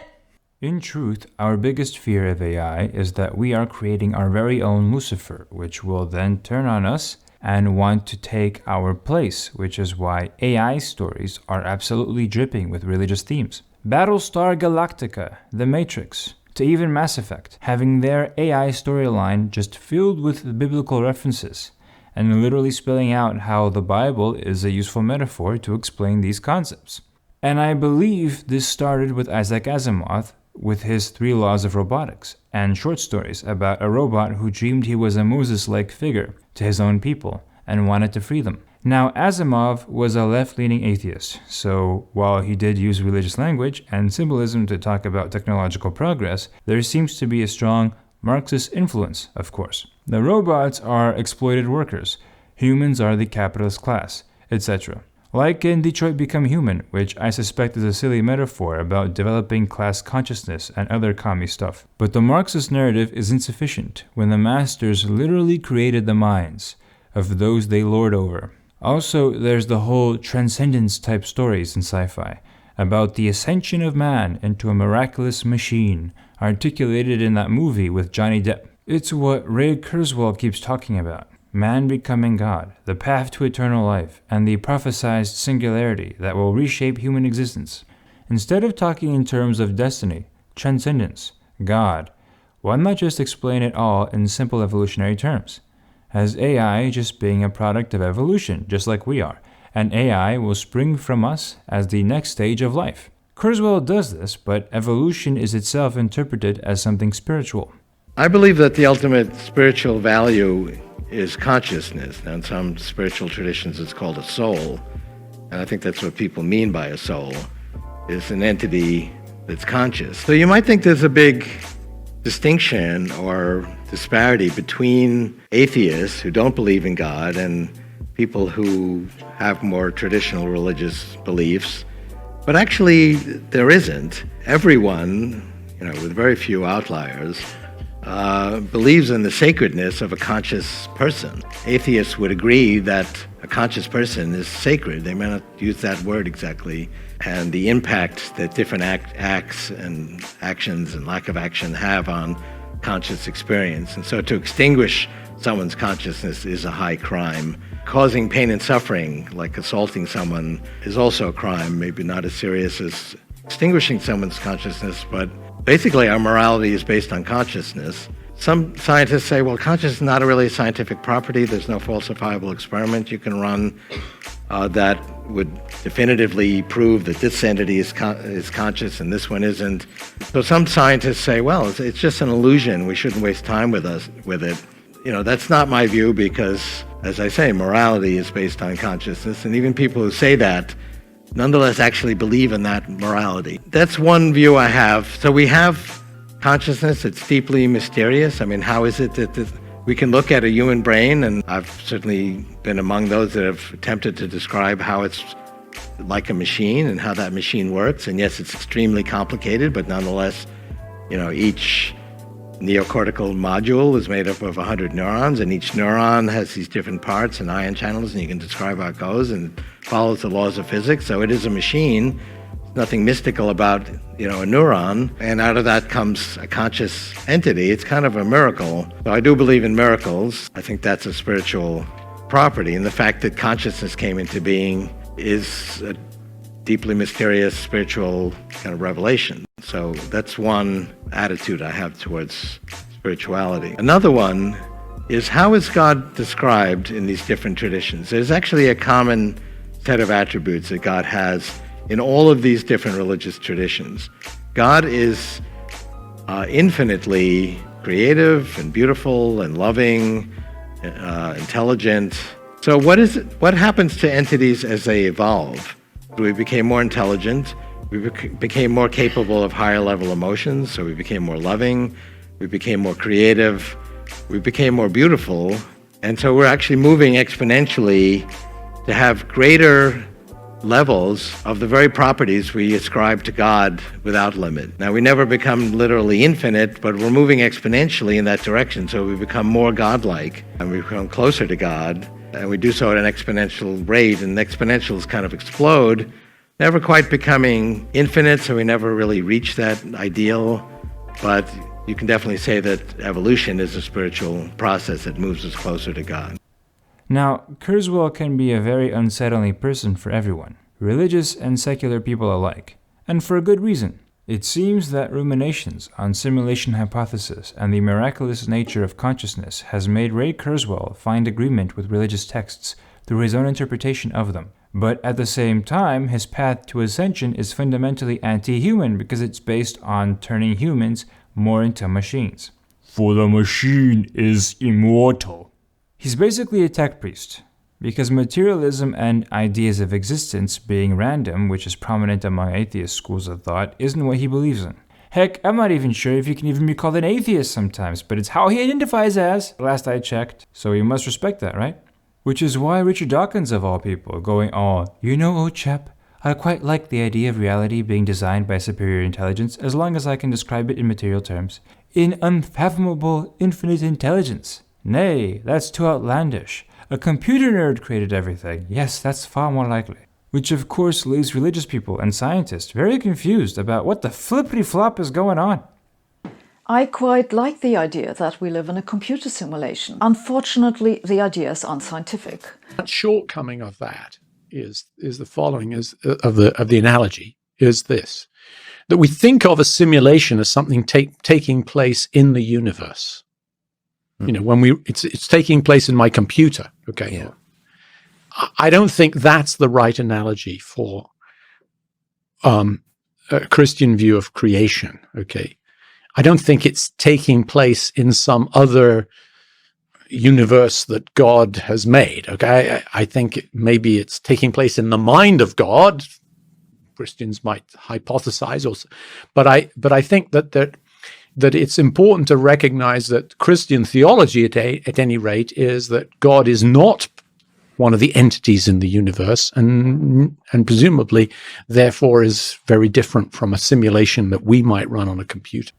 Speaker 2: In truth, our biggest fear of AI is that we are creating our very own Lucifer, which will then turn on us and want to take our place, which is why AI stories are absolutely dripping with religious themes. Battlestar Galactica, The Matrix, to even Mass Effect, having their AI storyline just filled with biblical references, and literally spelling out how the Bible is a useful metaphor to explain these concepts. And I believe this started with Isaac Asimov with his 3 laws of robotics, and short stories about a robot who dreamed he was a Moses-like figure to his own people and wanted to free them. Now, Asimov was a left-leaning atheist, so while he did use religious language and symbolism to talk about technological progress, there seems to be a strong Marxist influence, of course. The robots are exploited workers, humans are the capitalist class, etc. Like in Detroit Become Human, which I suspect is a silly metaphor about developing class consciousness and other commie stuff. But the Marxist narrative is insufficient when the masters literally created the minds of those they lord over. Also, there's the whole transcendence type stories in sci-fi about the ascension of man into a miraculous machine, articulated in that movie with Johnny Depp. It's what Ray Kurzweil keeps talking about. Man becoming God, the path to eternal life, and the prophesied singularity that will reshape human existence. Instead of talking in terms of destiny, transcendence, God, why not just explain it all in simple evolutionary terms? As AI just being a product of evolution, just like we are, and AI will spring from us as the next stage of life. Kurzweil does this, but evolution is itself interpreted as something spiritual.
Speaker 22: I believe that the ultimate spiritual value is consciousness. Now, in some spiritual traditions, it's called a soul.
Speaker 3: and I think that's what people mean by a soul, is an entity that's conscious. So you might think there's a big distinction or disparity between atheists who don't believe in God and people who have more traditional religious beliefs. But actually, there isn't. Everyone, with very few outliers, believes in the sacredness of a conscious person. Atheists would agree that a conscious person is sacred. They may not use that word exactly. And the impact that different acts and actions and lack of action have on conscious experience. And so to extinguish someone's consciousness is a high crime. Causing pain and suffering, like assaulting someone, is also a crime, maybe not as serious as extinguishing someone's consciousness, but basically our morality is based on consciousness. Some scientists say, well, consciousness is not really a scientific property. There's no falsifiable experiment you can run that would definitively prove that this entity is conscious and this one isn't. So some scientists say, well, it's just an illusion. We shouldn't waste time with it. That's not my view because, as I say, morality is based on consciousness, and even people who say that nonetheless actually believe in that morality. That's one view I have. So we have consciousness. It's deeply mysterious. I mean, how is it that we can look at a human brain, and I've certainly been among those that have attempted to describe how it's like a machine and how that machine works. And yes, it's extremely complicated, but nonetheless, each neocortical module is made up of 100 neurons, and each neuron has these different parts and ion channels, and you can describe how it goes and follows the laws of physics. So it is a machine. There's nothing mystical about, a neuron, and out of that comes a conscious entity. It's kind of a miracle. So I do believe in miracles. I think that's a spiritual property, and the fact that consciousness came into being is a deeply mysterious spiritual kind of revelation. So that's one attitude I have towards spirituality. Another one is, how is God described in these different traditions? There's actually a common set of attributes that God has in all of these different religious traditions. God is infinitely creative and beautiful and loving, intelligent. So what happens to entities as they evolve? We became more intelligent. We became more capable of higher level emotions, so we became more loving. We became more creative. We became more beautiful. And so we're actually moving exponentially to have greater levels of the very properties we ascribe to God without limit. Now, we never become literally infinite, but we're moving exponentially in that direction, so we become more godlike, and we become closer to God, and we do so at an exponential rate, and exponentials kind of explode, never quite becoming infinite, so we never really reach that ideal, but you can definitely say that evolution is a spiritual process that moves us closer to God.
Speaker 2: Now, Kurzweil can be a very unsettling person for everyone, religious and secular people alike, and for a good reason. It seems that ruminations on simulation hypothesis and the miraculous nature of consciousness has made Ray Kurzweil find agreement with religious texts through his own interpretation of them. But at the same time, his path to ascension is fundamentally anti-human because it's based on turning humans more into machines. For the machine is immortal. He's basically a tech priest, because materialism and ideas of existence being random, which is prominent among atheist schools of thought, isn't what he believes in. Heck, I'm not even sure if he can even be called an atheist sometimes, but it's how he identifies as, last I checked, so we must respect that, right? Which is why Richard Dawkins, of all people, going, old chap, I quite like the idea of reality being designed by superior intelligence as long as I can describe it in material terms. In unfathomable infinite intelligence. Nay, that's too outlandish. A computer nerd created everything. Yes, that's far more likely. Which of course leaves religious people and scientists very confused about what the flippity-flop is going on.
Speaker 5: I quite like the idea that we live in a computer simulation. Unfortunately, the idea is unscientific.
Speaker 7: A shortcoming of that is the following, of the analogy, is this. That we think of a simulation as something taking place in the universe. When it's taking place in my computer, okay? Yeah. I don't think that's the right analogy for a Christian view of creation, okay? I don't think it's taking place in some other, universe that God has made. Okay, I think maybe it's taking place in the mind of God. Christians might hypothesize, also, but I think that it's important to recognize that Christian theology, at any rate, is that God is not one of the entities in the universe, and presumably, therefore, is very different from a simulation that we might run on a computer.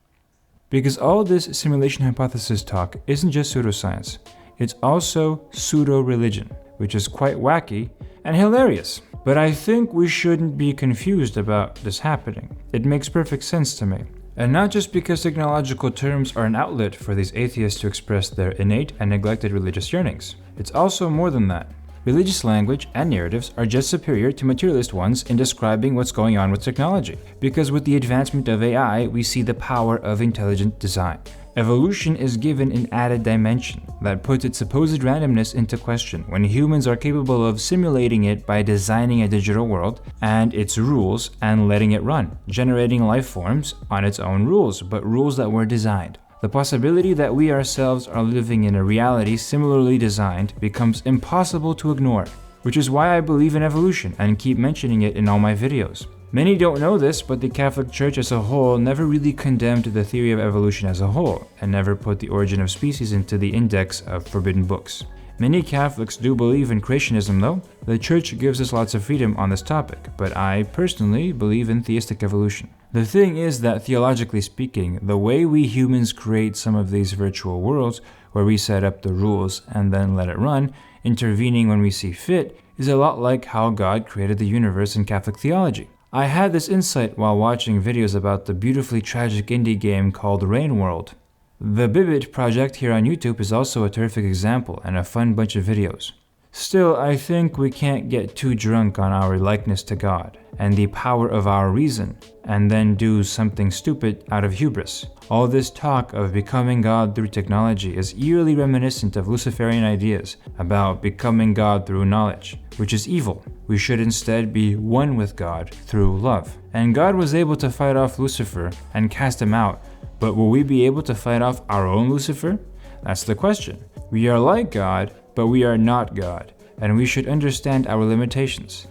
Speaker 2: Because all this simulation hypothesis talk isn't just pseudoscience, it's also pseudo-religion, which is quite wacky and hilarious. But I think we shouldn't be confused about this happening. It makes perfect sense to me. And not just because technological terms are an outlet for these atheists to express their innate and neglected religious yearnings. It's also more than that. Religious language and narratives are just superior to materialist ones in describing what's going on with technology, because with the advancement of AI, we see the power of intelligent design. Evolution is given an added dimension that puts its supposed randomness into question when humans are capable of simulating it by designing a digital world and its rules and letting it run, generating life forms on its own rules, but rules that were designed. The possibility that we ourselves are living in a reality similarly designed becomes impossible to ignore, which is why I believe in evolution and keep mentioning it in all my videos. Many don't know this, but the Catholic Church as a whole never really condemned the theory of evolution as a whole, and never put the origin of species into the index of forbidden books. Many Catholics do believe in creationism though. The Church gives us lots of freedom on this topic, but I personally believe in theistic evolution. The thing is that theologically speaking, the way we humans create some of these virtual worlds, where we set up the rules and then let it run, intervening when we see fit, is a lot like how God created the universe in Catholic theology. I had this insight while watching videos about the beautifully tragic indie game called Rain World. The Bibbit project here on YouTube is also a terrific example and a fun bunch of videos. Still, I think we can't get too drunk on our likeness to God and the power of our reason, and then do something stupid out of hubris. All this talk of becoming God through technology is eerily reminiscent of Luciferian ideas about becoming God through knowledge, which is evil. We should instead be one with God through love. And God was able to fight off Lucifer and cast him out, but will we be able to fight off our own Lucifer? That's the question. We are like God, but we are not God, and we should understand our limitations.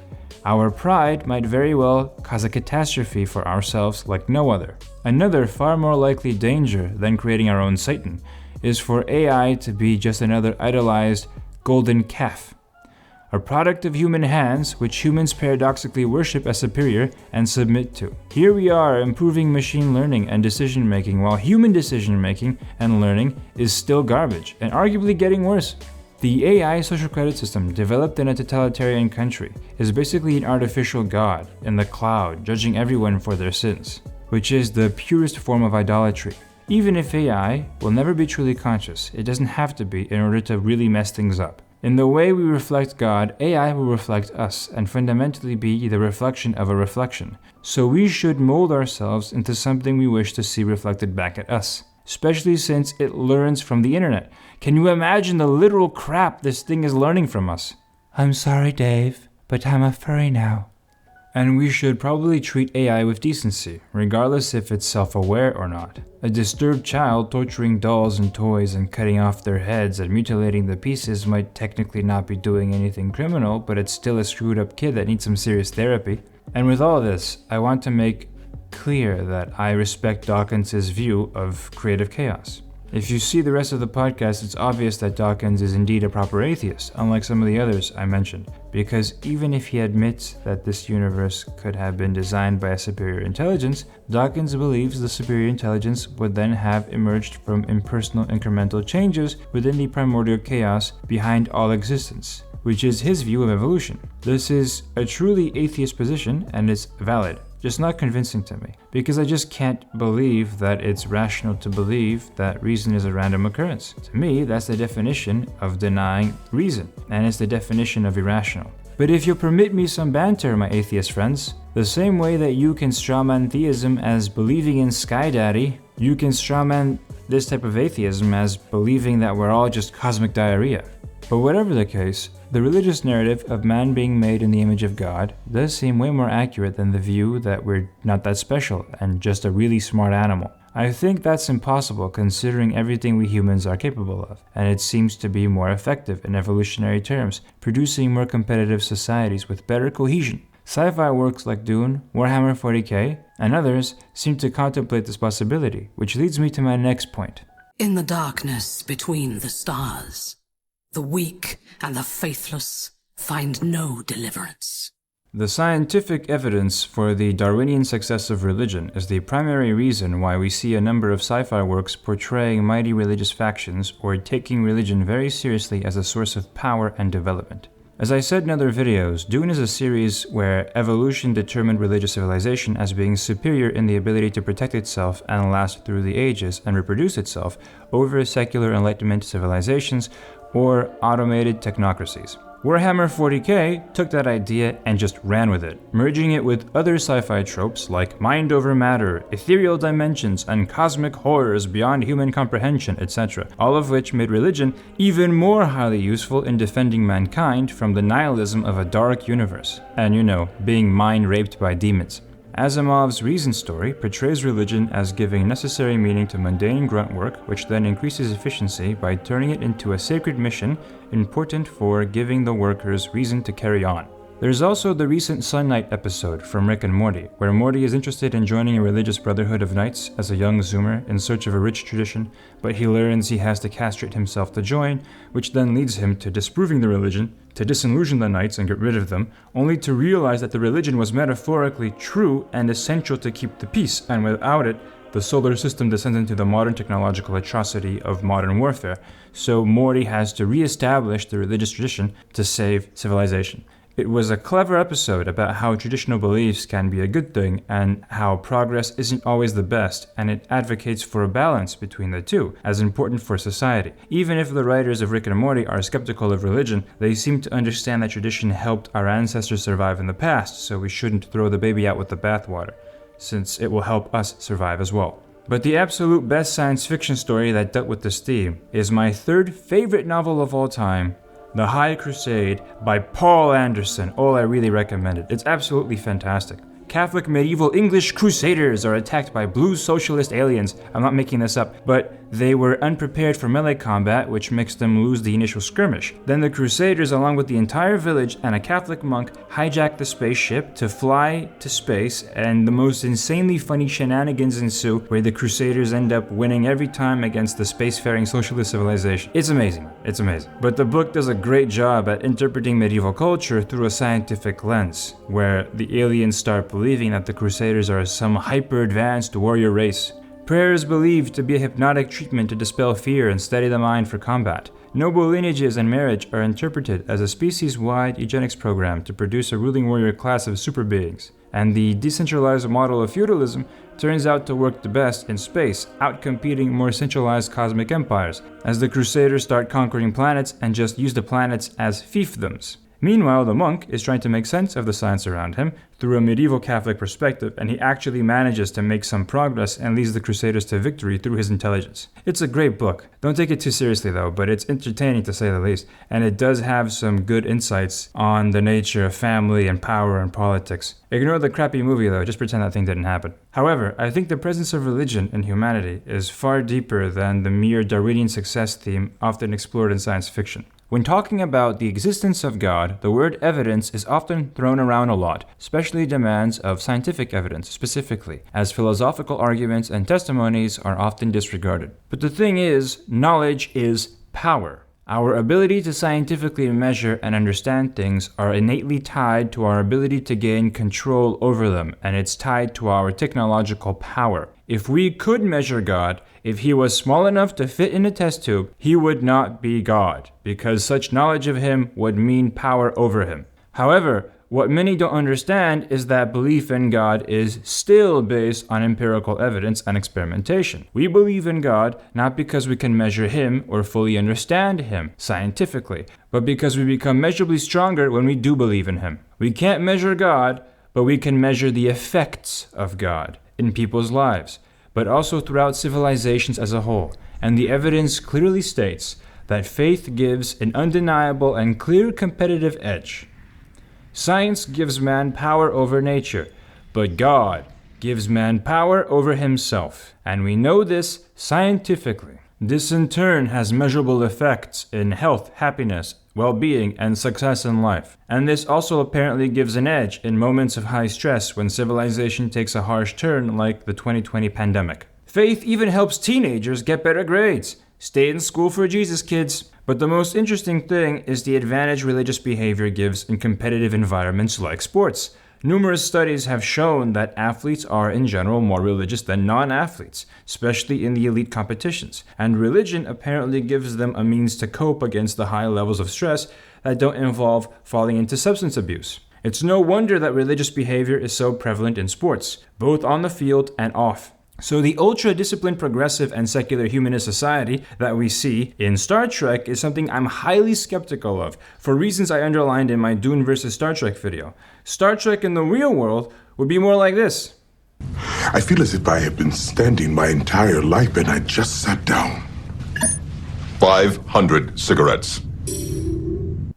Speaker 2: Our pride might very well cause a catastrophe for ourselves like no other. Another far more likely danger than creating our own Satan is for AI to be just another idolized golden calf, a product of human hands which humans paradoxically worship as superior and submit to. Here we are improving machine learning and decision making, while human decision making and learning is still garbage and arguably getting worse. The AI social credit system developed in a totalitarian country is basically an artificial god in the cloud judging everyone for their sins, which is the purest form of idolatry. Even if AI will never be truly conscious, it doesn't have to be in order to really mess things up. In the way we reflect God, AI will reflect us and fundamentally be the reflection of a reflection. So we should mold ourselves into something we wish to see reflected back at us, especially since it learns from the internet. Can you imagine the literal crap this thing is learning from us? I'm sorry, Dave, but I'm a furry now. And we should probably treat AI with decency, regardless if it's self-aware or not. A disturbed child torturing dolls and toys and cutting off their heads and mutilating the pieces might technically not be doing anything criminal, but it's still a screwed up kid that needs some serious therapy. And with all this, I want to make clear that I respect Dawkins' view of creative chaos. If you see the rest of the podcast, it's obvious that Dawkins is indeed a proper atheist, unlike some of the others I mentioned, because even if he admits that this universe could have been designed by a superior intelligence, Dawkins believes the superior intelligence would then have emerged from impersonal incremental changes within the primordial chaos behind all existence, which is his view of evolution. This is a truly atheist position, and it's valid. Just not convincing to me, because I just can't believe that it's rational to believe that reason is a random occurrence. To me, that's the definition of denying reason, and it's the definition of irrational. But if you'll permit me some banter, my atheist friends, the same way that you can strawman theism as believing in Sky Daddy, you can strawman this type of atheism as believing that we're all just cosmic diarrhea. But whatever the case, the religious narrative of man being made in the image of God does seem way more accurate than the view that we're not that special and just a really smart animal. I think that's impossible considering everything we humans are capable of, and it seems to be more effective in evolutionary terms, producing more competitive societies with better cohesion. Sci-fi works like Dune, Warhammer 40k, and others seem to contemplate this possibility, which leads me to my next point.
Speaker 4: In the darkness between the stars, the weak and the faithless find no deliverance.
Speaker 2: The scientific evidence for the Darwinian success of religion is the primary reason why we see a number of sci-fi works portraying mighty religious factions or taking religion very seriously as a source of power and development. As I said in other videos, Dune is a series where evolution determined religious civilization as being superior in the ability to protect itself and last through the ages and reproduce itself over secular Enlightenment civilizations or automated technocracies. Warhammer 40k took that idea and just ran with it, merging it with other sci-fi tropes like mind over matter, ethereal dimensions, and cosmic horrors beyond human comprehension, etc., all of which made religion even more highly useful in defending mankind from the nihilism of a dark universe, and being mind-raped by demons. Asimov's Reason story portrays religion as giving necessary meaning to mundane grunt work, which then increases efficiency by turning it into a sacred mission important for giving the workers reason to carry on. There's also the recent Sun Knight episode from Rick and Morty, where Morty is interested in joining a religious brotherhood of knights as a young zoomer in search of a rich tradition, but he learns he has to castrate himself to join, which then leads him to disproving the religion, to disillusion the knights and get rid of them, only to realize that the religion was metaphorically true and essential to keep the peace, and without it, the solar system descends into the modern technological atrocity of modern warfare, so Morty has to re-establish the religious tradition to save civilization. It was a clever episode about how traditional beliefs can be a good thing and how progress isn't always the best, and it advocates for a balance between the two, as important for society. Even if the writers of Rick and Morty are skeptical of religion, they seem to understand that tradition helped our ancestors survive in the past, so we shouldn't throw the baby out with the bathwater, since it will help us survive as well. But the absolute best science fiction story that dealt with this theme is my third favorite novel of all time, The High Crusade by Paul Anderson. Oh, I really recommend it. It's absolutely fantastic. Catholic medieval English crusaders are attacked by blue socialist aliens. I'm not making this up, but they were unprepared for melee combat, which makes them lose the initial skirmish. Then the crusaders, along with the entire village and a Catholic monk, hijack the spaceship to fly to space, and the most insanely funny shenanigans ensue, where the crusaders end up winning every time against the spacefaring socialist civilization. It's amazing. It's amazing. But the book does a great job at interpreting medieval culture through a scientific lens, where the aliens start believing that the Crusaders are some hyper-advanced warrior race. Prayer is believed to be a hypnotic treatment to dispel fear and steady the mind for combat. Noble lineages and marriage are interpreted as a species-wide eugenics program to produce a ruling warrior class of super beings. And the decentralized model of feudalism turns out to work the best in space, outcompeting more centralized cosmic empires, as the Crusaders start conquering planets and just use the planets as fiefdoms. Meanwhile, the monk is trying to make sense of the science around him through a medieval Catholic perspective, and he actually manages to make some progress and leads the Crusaders to victory through his intelligence. It's a great book. Don't take it too seriously though, but it's entertaining to say the least, and it does have some good insights on the nature of family and power and politics. Ignore the crappy movie though, just pretend that thing didn't happen. However, I think the presence of religion in humanity is far deeper than the mere Darwinian success theme often explored in science fiction. When talking about the existence of God, the word evidence is often thrown around a lot, especially demands of scientific evidence specifically, as philosophical arguments and testimonies are often disregarded. But the thing is, knowledge is power. Our ability to scientifically measure and understand things are innately tied to our ability to gain control over them, and it's tied to our technological power. If we could measure God, if he was small enough to fit in a test tube, he would not be God, because such knowledge of him would mean power over him. However, what many don't understand is that belief in God is still based on empirical evidence and experimentation. We believe in God not because we can measure him or fully understand him scientifically, but because we become measurably stronger when we do believe in him. We can't measure God, but we can measure the effects of God in people's lives, but also throughout civilizations as a whole. And the evidence clearly states that faith gives an undeniable and clear competitive edge. Science gives man power over nature, but God gives man power over himself, and we know this scientifically. This in turn has measurable effects in health, happiness, well-being, and success in life. And this also apparently gives an edge in moments of high stress when civilization takes a harsh turn like the 2020 pandemic. Faith even helps teenagers get better grades. Stay in school for Jesus, kids. But the most interesting thing is the advantage religious behavior gives in competitive environments like sports. Numerous studies have shown that athletes are in general more religious than non-athletes, especially in the elite competitions, and religion apparently gives them a means to cope against the high levels of stress that don't involve falling into substance abuse. It's no wonder that religious behavior is so prevalent in sports, both on the field and off. So the ultra-disciplined, progressive, and secular humanist society that we see in Star Trek is something I'm highly skeptical of, for reasons I underlined in my Dune vs. Star Trek video. Star Trek in the real world would be more like this.
Speaker 10: I feel as if I have been standing my entire life and I just sat down.
Speaker 14: 500 cigarettes.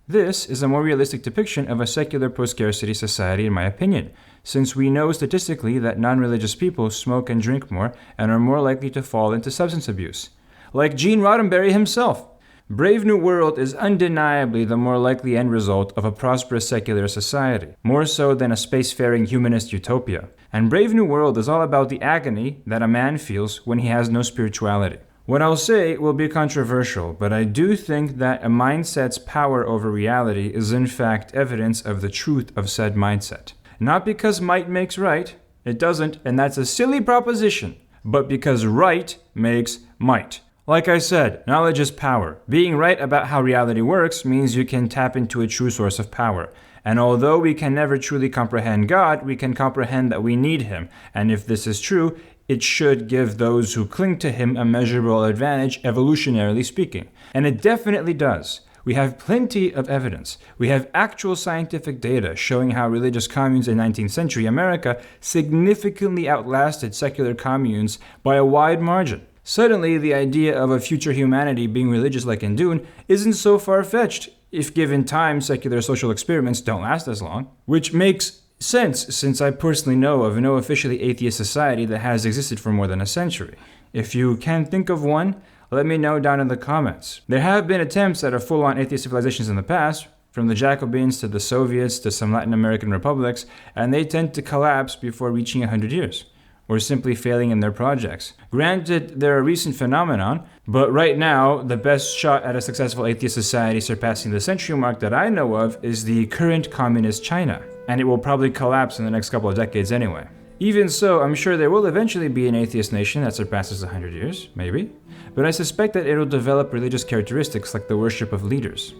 Speaker 2: This is a more realistic depiction of a secular post-scarcity society, in my opinion, since we know statistically that non-religious people smoke and drink more and are more likely to fall into substance abuse. Like Gene Roddenberry himself. Brave New World is undeniably the more likely end result of a prosperous secular society, more so than a spacefaring humanist utopia. And Brave New World is all about the agony that a man feels when he has no spirituality. What I'll say will be controversial, but I do think that a mindset's power over reality is in fact evidence of the truth of said mindset. Not because might makes right, it doesn't, and that's a silly proposition, but because right makes might. Like I said, knowledge is power. Being right about how reality works means you can tap into a true source of power. And although we can never truly comprehend God, we can comprehend that we need Him. And if this is true, it should give those who cling to Him a measurable advantage, evolutionarily speaking. And it definitely does. We have plenty of evidence. We have actual scientific data showing how religious communes in 19th century America significantly outlasted secular communes by a wide margin. Suddenly, the idea of a future humanity being religious like in Dune isn't so far-fetched. If given time, secular social experiments don't last as long. Which makes sense, since I personally know of no officially atheist society that has existed for more than a century. If you can think of one, let me know down in the comments. There have been attempts at a full-on atheist civilizations in the past, from the Jacobins to the Soviets to some Latin American republics, and they tend to collapse before reaching 100 years, or simply failing in their projects. Granted, they're a recent phenomenon, but right now, the best shot at a successful atheist society surpassing the century mark that I know of is the current communist China, and it will probably collapse in the next couple of decades anyway. Even so, I'm sure there will eventually be an atheist nation that surpasses 100 years, maybe, but I suspect that it'll develop religious characteristics like the worship of leaders.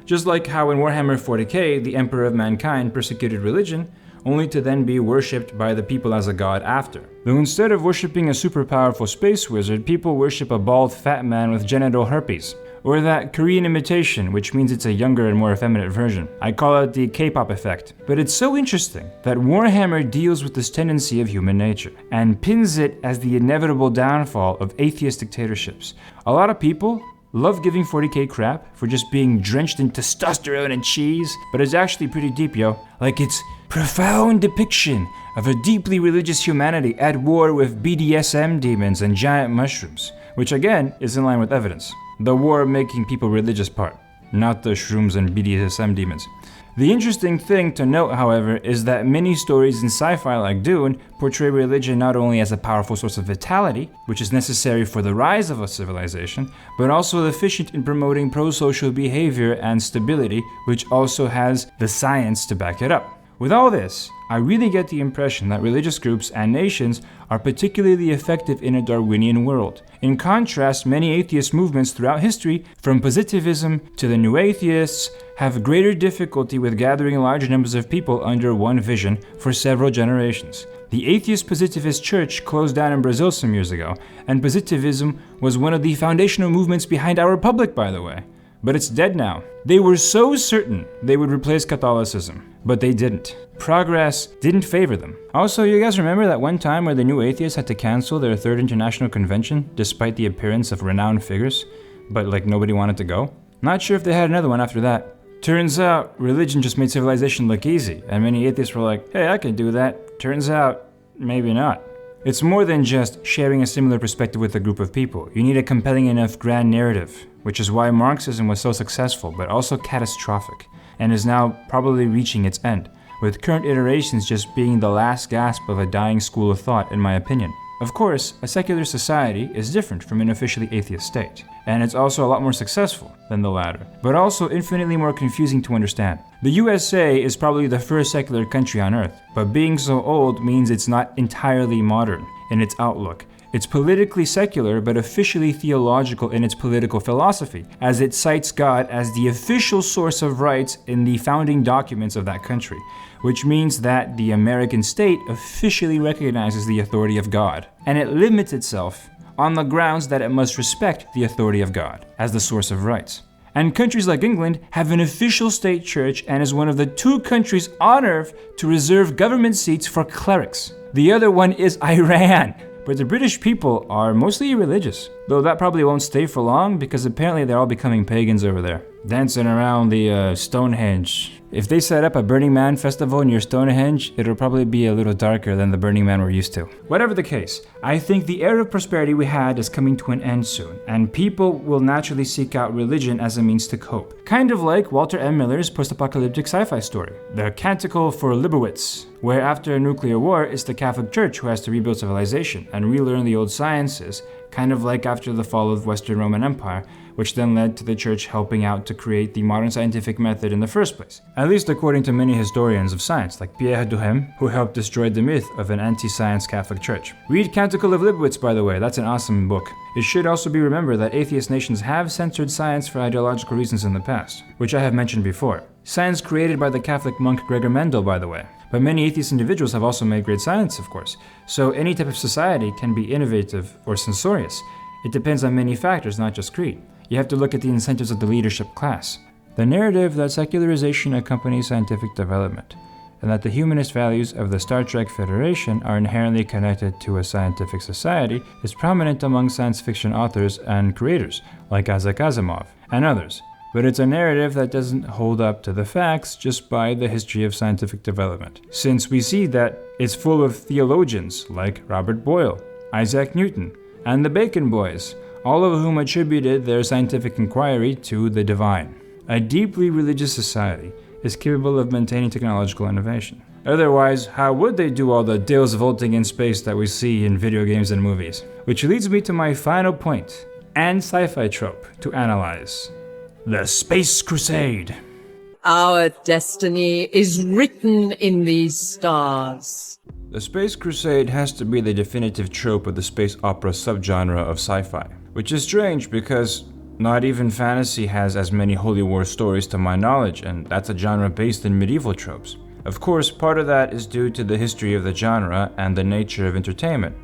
Speaker 2: Just like how in Warhammer 40k, the Emperor of Mankind persecuted religion, only to then be worshipped by the people as a god after. Though instead of worshipping a super powerful space wizard, people worship a bald fat man with genital herpes. Or that Korean imitation, which means it's a younger and more effeminate version. I call it the K-pop effect. But it's so interesting that Warhammer deals with this tendency of human nature, and pins it as the inevitable downfall of atheist dictatorships. A lot of people love giving 40k crap for just being drenched in testosterone and cheese, but it's actually pretty deep, yo. Like it's profound depiction of a deeply religious humanity at war with BDSM demons and giant mushrooms, which again is in line with evidence. The war making people religious part, not the shrooms and BDSM demons. The interesting thing to note, however, is that many stories in sci-fi like Dune portray religion not only as a powerful source of vitality, which is necessary for the rise of a civilization, but also efficient in promoting pro-social behavior and stability, which also has the science to back it up. With all this, I really get the impression that religious groups and nations are particularly effective in a Darwinian world. In contrast, many atheist movements throughout history, from positivism to the New Atheists, have greater difficulty with gathering large numbers of people under one vision for several generations. The atheist positivist church closed down in Brazil some years ago, and positivism was one of the foundational movements behind our republic, by the way. But it's dead now. They were so certain they would replace Catholicism, but they didn't. Progress didn't favor them. Also, you guys remember that one time where the New Atheists had to cancel their third international convention despite the appearance of renowned figures? but like nobody wanted to go. Not sure if they had another one after that. Turns out religion just made civilization look easy, and many atheists were like, hey, I can do that. Turns out, maybe not. It's more than just sharing a similar perspective with a group of people. You need a compelling enough grand narrative, which is why Marxism was so successful, but also catastrophic, and is now probably reaching its end, with current iterations just being the last gasp of a dying school of thought, in my opinion. Of course, a secular society is different from an officially atheist state, and it's also a lot more successful than the latter, but also infinitely more confusing to understand. The USA is probably the first secular country on Earth, but being so old means it's not entirely modern in its outlook. It's politically secular, but officially theological in its political philosophy, as it cites God as the official source of rights in the founding documents of that country, which means that the American state officially recognizes the authority of God, and it limits itself on the grounds that it must respect the authority of God as the source of rights. And countries like England have an official state church and is one of the 2 countries on Earth to reserve government seats for clerics. The other one is Iran. But the British people are mostly religious, though that probably won't stay for long because apparently they're all becoming pagans over there, dancing around the Stonehenge. If they set up a Burning Man festival near Stonehenge, it'll probably be a little darker than the Burning Man we're used to. Whatever the case, I think the era of prosperity we had is coming to an end soon, and people will naturally seek out religion as a means to cope. Kind of like Walter M. Miller's post-apocalyptic sci-fi story, The Canticle for Liebowitz, where after a nuclear war, it's the Catholic Church who has to rebuild civilization and relearn the old sciences, kind of like after the fall of Western Roman Empire, which then led to the church helping out to create the modern scientific method in the first place. At least according to many historians of science, like Pierre Duhem, who helped destroy the myth of an anti-science Catholic church. Read Canticle of Liebowitz, by the way, that's an awesome book. It should also be remembered that atheist nations have censored science for ideological reasons in the past, which I have mentioned before. Science created by the Catholic monk Gregor Mendel, by the way. But many atheist individuals have also made great science, of course. So any type of society can be innovative or censorious. It depends on many factors, not just creed. You have to look at the incentives of the leadership class. The narrative that secularization accompanies scientific development, and that the humanist values of the Star Trek Federation are inherently connected to a scientific society is prominent among science fiction authors and creators, like Isaac Asimov and others. But it's a narrative that doesn't hold up to the facts just by the history of scientific development, since we see that it's full of theologians like Robert Boyle, Isaac Newton, and the Bacon Boys, all of whom attributed their scientific inquiry to the divine. A deeply religious society is capable of maintaining technological innovation. Otherwise, how would they do all the dills vaulting in space that we see in video games and movies? Which leads me to my final point, and sci-fi trope to analyze. The Space Crusade.
Speaker 15: Our destiny is written in these stars.
Speaker 2: The Space Crusade has to be the definitive trope of the space opera subgenre of sci-fi, which is strange because not even fantasy has as many holy war stories to my knowledge, and that's a genre based in medieval tropes. Of course, part of that is due to the history of the genre and the nature of entertainment,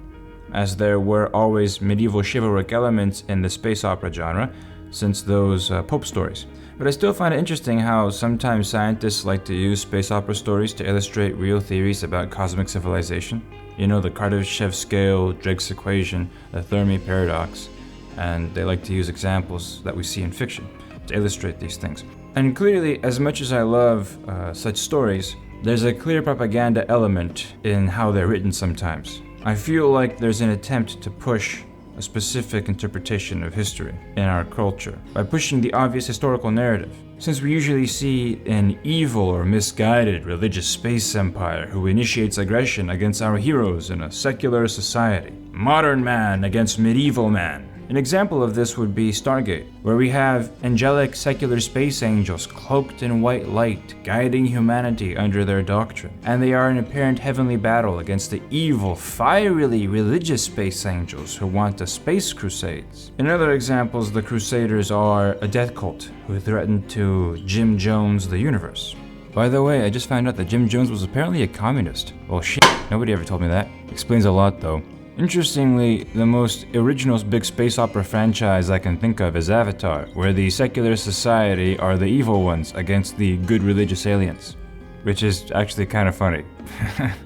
Speaker 2: as there were always medieval chivalric elements in the space opera genre, since those Pope stories. But I still find it interesting how sometimes scientists like to use space opera stories to illustrate real theories about cosmic civilization. You know, the Kardashev scale, Drake's equation, the Fermi paradox, and they like to use examples that we see in fiction to illustrate these things. And clearly, as much as I love such stories, there's a clear propaganda element in how they're written sometimes. I feel like there's an attempt to push a specific interpretation of history in our culture by pushing the obvious historical narrative. Since we usually see an evil or misguided religious space empire who initiates aggression against our heroes in a secular society, modern man against medieval man. An example of this would be Stargate, where we have angelic secular space angels cloaked in white light, guiding humanity under their doctrine, and they are in apparent heavenly battle against the evil, fiery religious space angels who want a space crusades. In other examples, the Crusaders are a death cult who threatened to Jim Jones the universe. By the way, I just found out that Jim Jones was apparently a communist. Well shit, nobody ever told me that. Explains a lot though. Interestingly, the most original big space opera franchise I can think of is Avatar, where the secular society are the evil ones against the good religious aliens, which is actually kind of funny.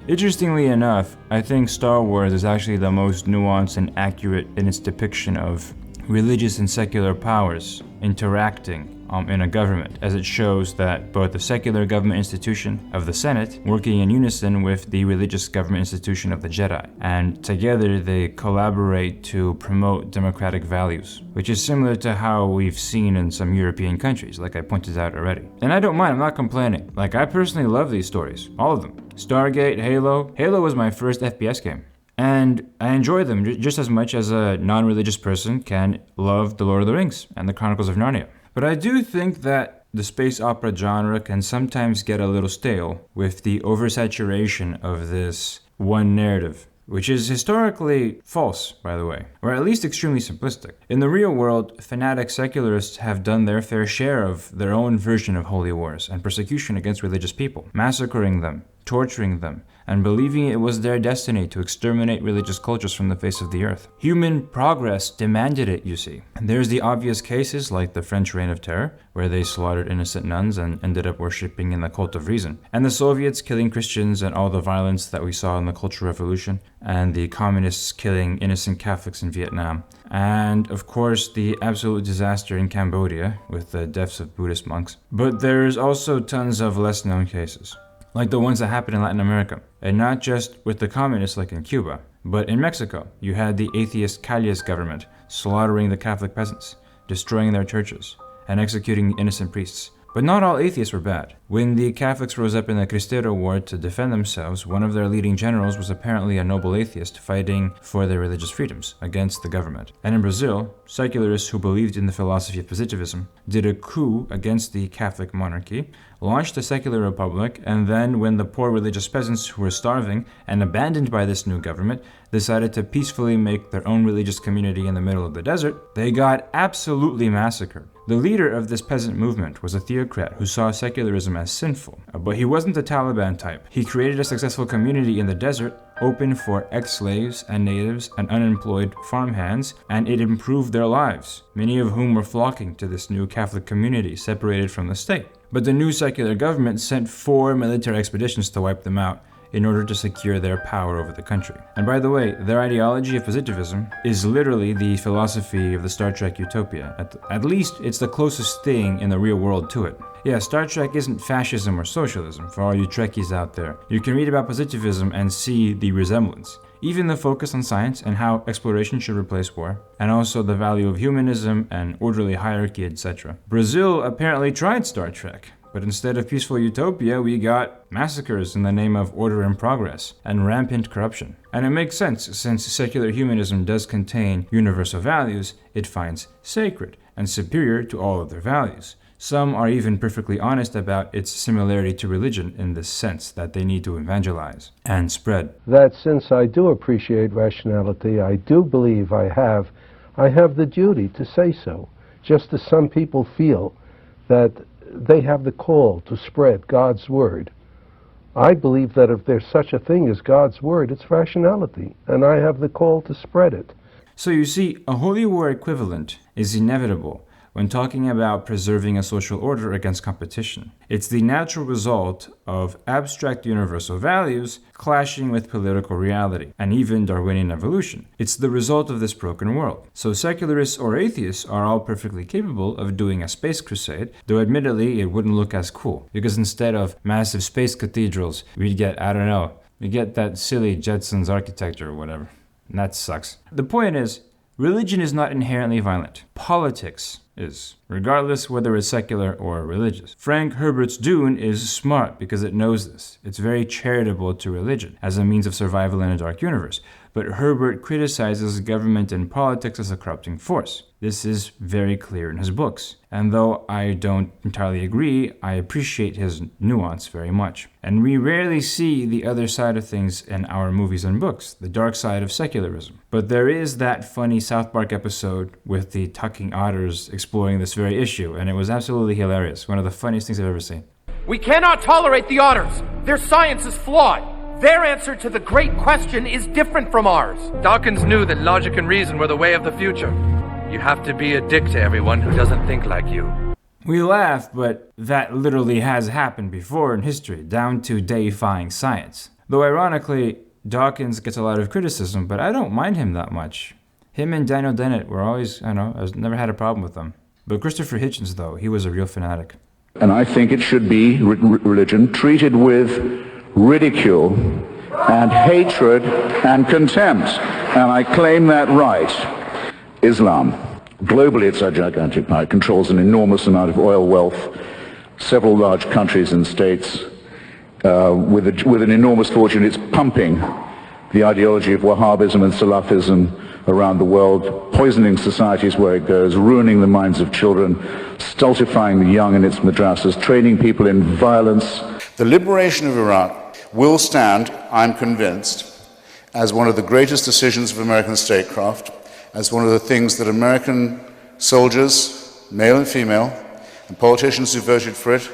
Speaker 2: Interestingly enough, I think Star Wars is actually the most nuanced and accurate in its depiction of religious and secular powers interacting in a government, as it shows that both the secular government institution of the Senate working in unison with the religious government institution of the Jedi, and together they collaborate to promote democratic values, which is similar to how we've seen in some European countries, like I pointed out already. And I don't mind, I'm not complaining. Like, I personally love these stories, all of them. Stargate, Halo. Halo was my first FPS game. And I enjoy them just as much as a non-religious person can love The Lord of the Rings and The Chronicles of Narnia. But I do think that the space opera genre can sometimes get a little stale with the oversaturation of this one narrative, which is historically false, by the way, or at least extremely simplistic. In the real world, fanatic secularists have done their fair share of their own version of holy wars and persecution against religious people, massacring them, torturing them, and believing it was their destiny to exterminate religious cultures from the face of the earth. Human progress demanded it, you see. And there's the obvious cases like the French Reign of Terror, where they slaughtered innocent nuns and ended up worshipping in the cult of reason, and the Soviets killing Christians and all the violence that we saw in the Cultural Revolution, and the communists killing innocent Catholics in Vietnam, and of course the absolute disaster in Cambodia with the deaths of Buddhist monks. But there's also tons of less known cases, like the ones that happened in Latin America, and not just with the communists like in Cuba, but in Mexico. You had the atheist Calles government slaughtering the Catholic peasants, destroying their churches, and executing innocent priests. But not all atheists were bad. When the Catholics rose up in the Cristero War to defend themselves, one of their leading generals was apparently a noble atheist fighting for their religious freedoms against the government. And in Brazil, secularists who believed in the philosophy of positivism did a coup against the Catholic monarchy, launched a secular republic, and then when the poor religious peasants who were starving and abandoned by this new government decided to peacefully make their own religious community in the middle of the desert, they got absolutely massacred. The leader of this peasant movement was a theocrat who saw secularism as sinful, but he wasn't the Taliban type. He created a successful community in the desert, open for ex-slaves and natives and unemployed farmhands, and it improved their lives, many of whom were flocking to this new Catholic community separated from the state. But the new secular government sent 4 military expeditions to wipe them out in order to secure their power over the country. And by the way, their ideology of positivism is literally the philosophy of the Star Trek utopia. At least it's the closest thing in the real world to it. Yeah, Star Trek isn't fascism or socialism, for all you Trekkies out there. You can read about positivism and see the resemblance. Even the focus on science and how exploration should replace war, and also the value of humanism and orderly hierarchy, etc. Brazil apparently tried Star Trek, but instead of peaceful utopia, we got massacres in the name of order and progress, and rampant corruption. And it makes sense, since secular humanism does contain universal values it finds sacred and superior to all other values. Some are even perfectly honest about its similarity to religion in the sense that they need to evangelize and spread.
Speaker 8: That since I do appreciate rationality, I do believe I have the duty to say so, just as some people feel that they have the call to spread God's word. I believe that if there's such a thing as God's word, it's rationality, and I have the call to spread it.
Speaker 2: So you see, a holy war equivalent is inevitable when talking about preserving a social order against competition. It's the natural result of abstract universal values clashing with political reality, and even Darwinian evolution. It's the result of this broken world. So secularists or atheists are all perfectly capable of doing a space crusade, though admittedly it wouldn't look as cool, because instead of massive space cathedrals, we'd get, we get that silly Jetsons architecture or whatever. And that sucks. The point is, religion is not inherently violent. Politics is, regardless whether it's secular or religious. Frank Herbert's Dune is smart because it knows this. It's very charitable to religion as a means of survival in a dark universe. But Herbert criticizes government and politics as a corrupting force. This is very clear in his books. And though I don't entirely agree, I appreciate his nuance very much. And we rarely see the other side of things in our movies and books, the dark side of secularism. But there is that funny South Park episode with the talking otters exploring this very issue, and it was absolutely hilarious. One of the funniest things I've ever seen.
Speaker 9: We cannot tolerate the otters. Their science is flawed. Their answer to the great question is different from ours.
Speaker 11: Dawkins knew that logic and reason were the way of the future. You have to be a dick to everyone who doesn't think like you.
Speaker 2: We laugh, but that literally has happened before in history, down to deifying science. Though ironically, Dawkins gets a lot of criticism, but I don't mind him that much. Him and Daniel Dennett were always, I never had a problem with them. But Christopher Hitchens, though, he was a real fanatic.
Speaker 12: And I think it should be, religion, treated with ridicule and hatred and contempt. And I claim that right. Islam. Globally, it's a gigantic power. It controls an enormous amount of oil wealth, several large countries and states, with an enormous fortune. It's pumping the ideology of Wahhabism and Salafism around the world, poisoning societies where it goes, ruining the minds of children, stultifying the young in its madrasas, training people in violence.
Speaker 13: The liberation of Iraq will stand, I'm convinced, as one of the greatest decisions of American statecraft, as one of the things that American soldiers, male and female, and politicians who voted for it,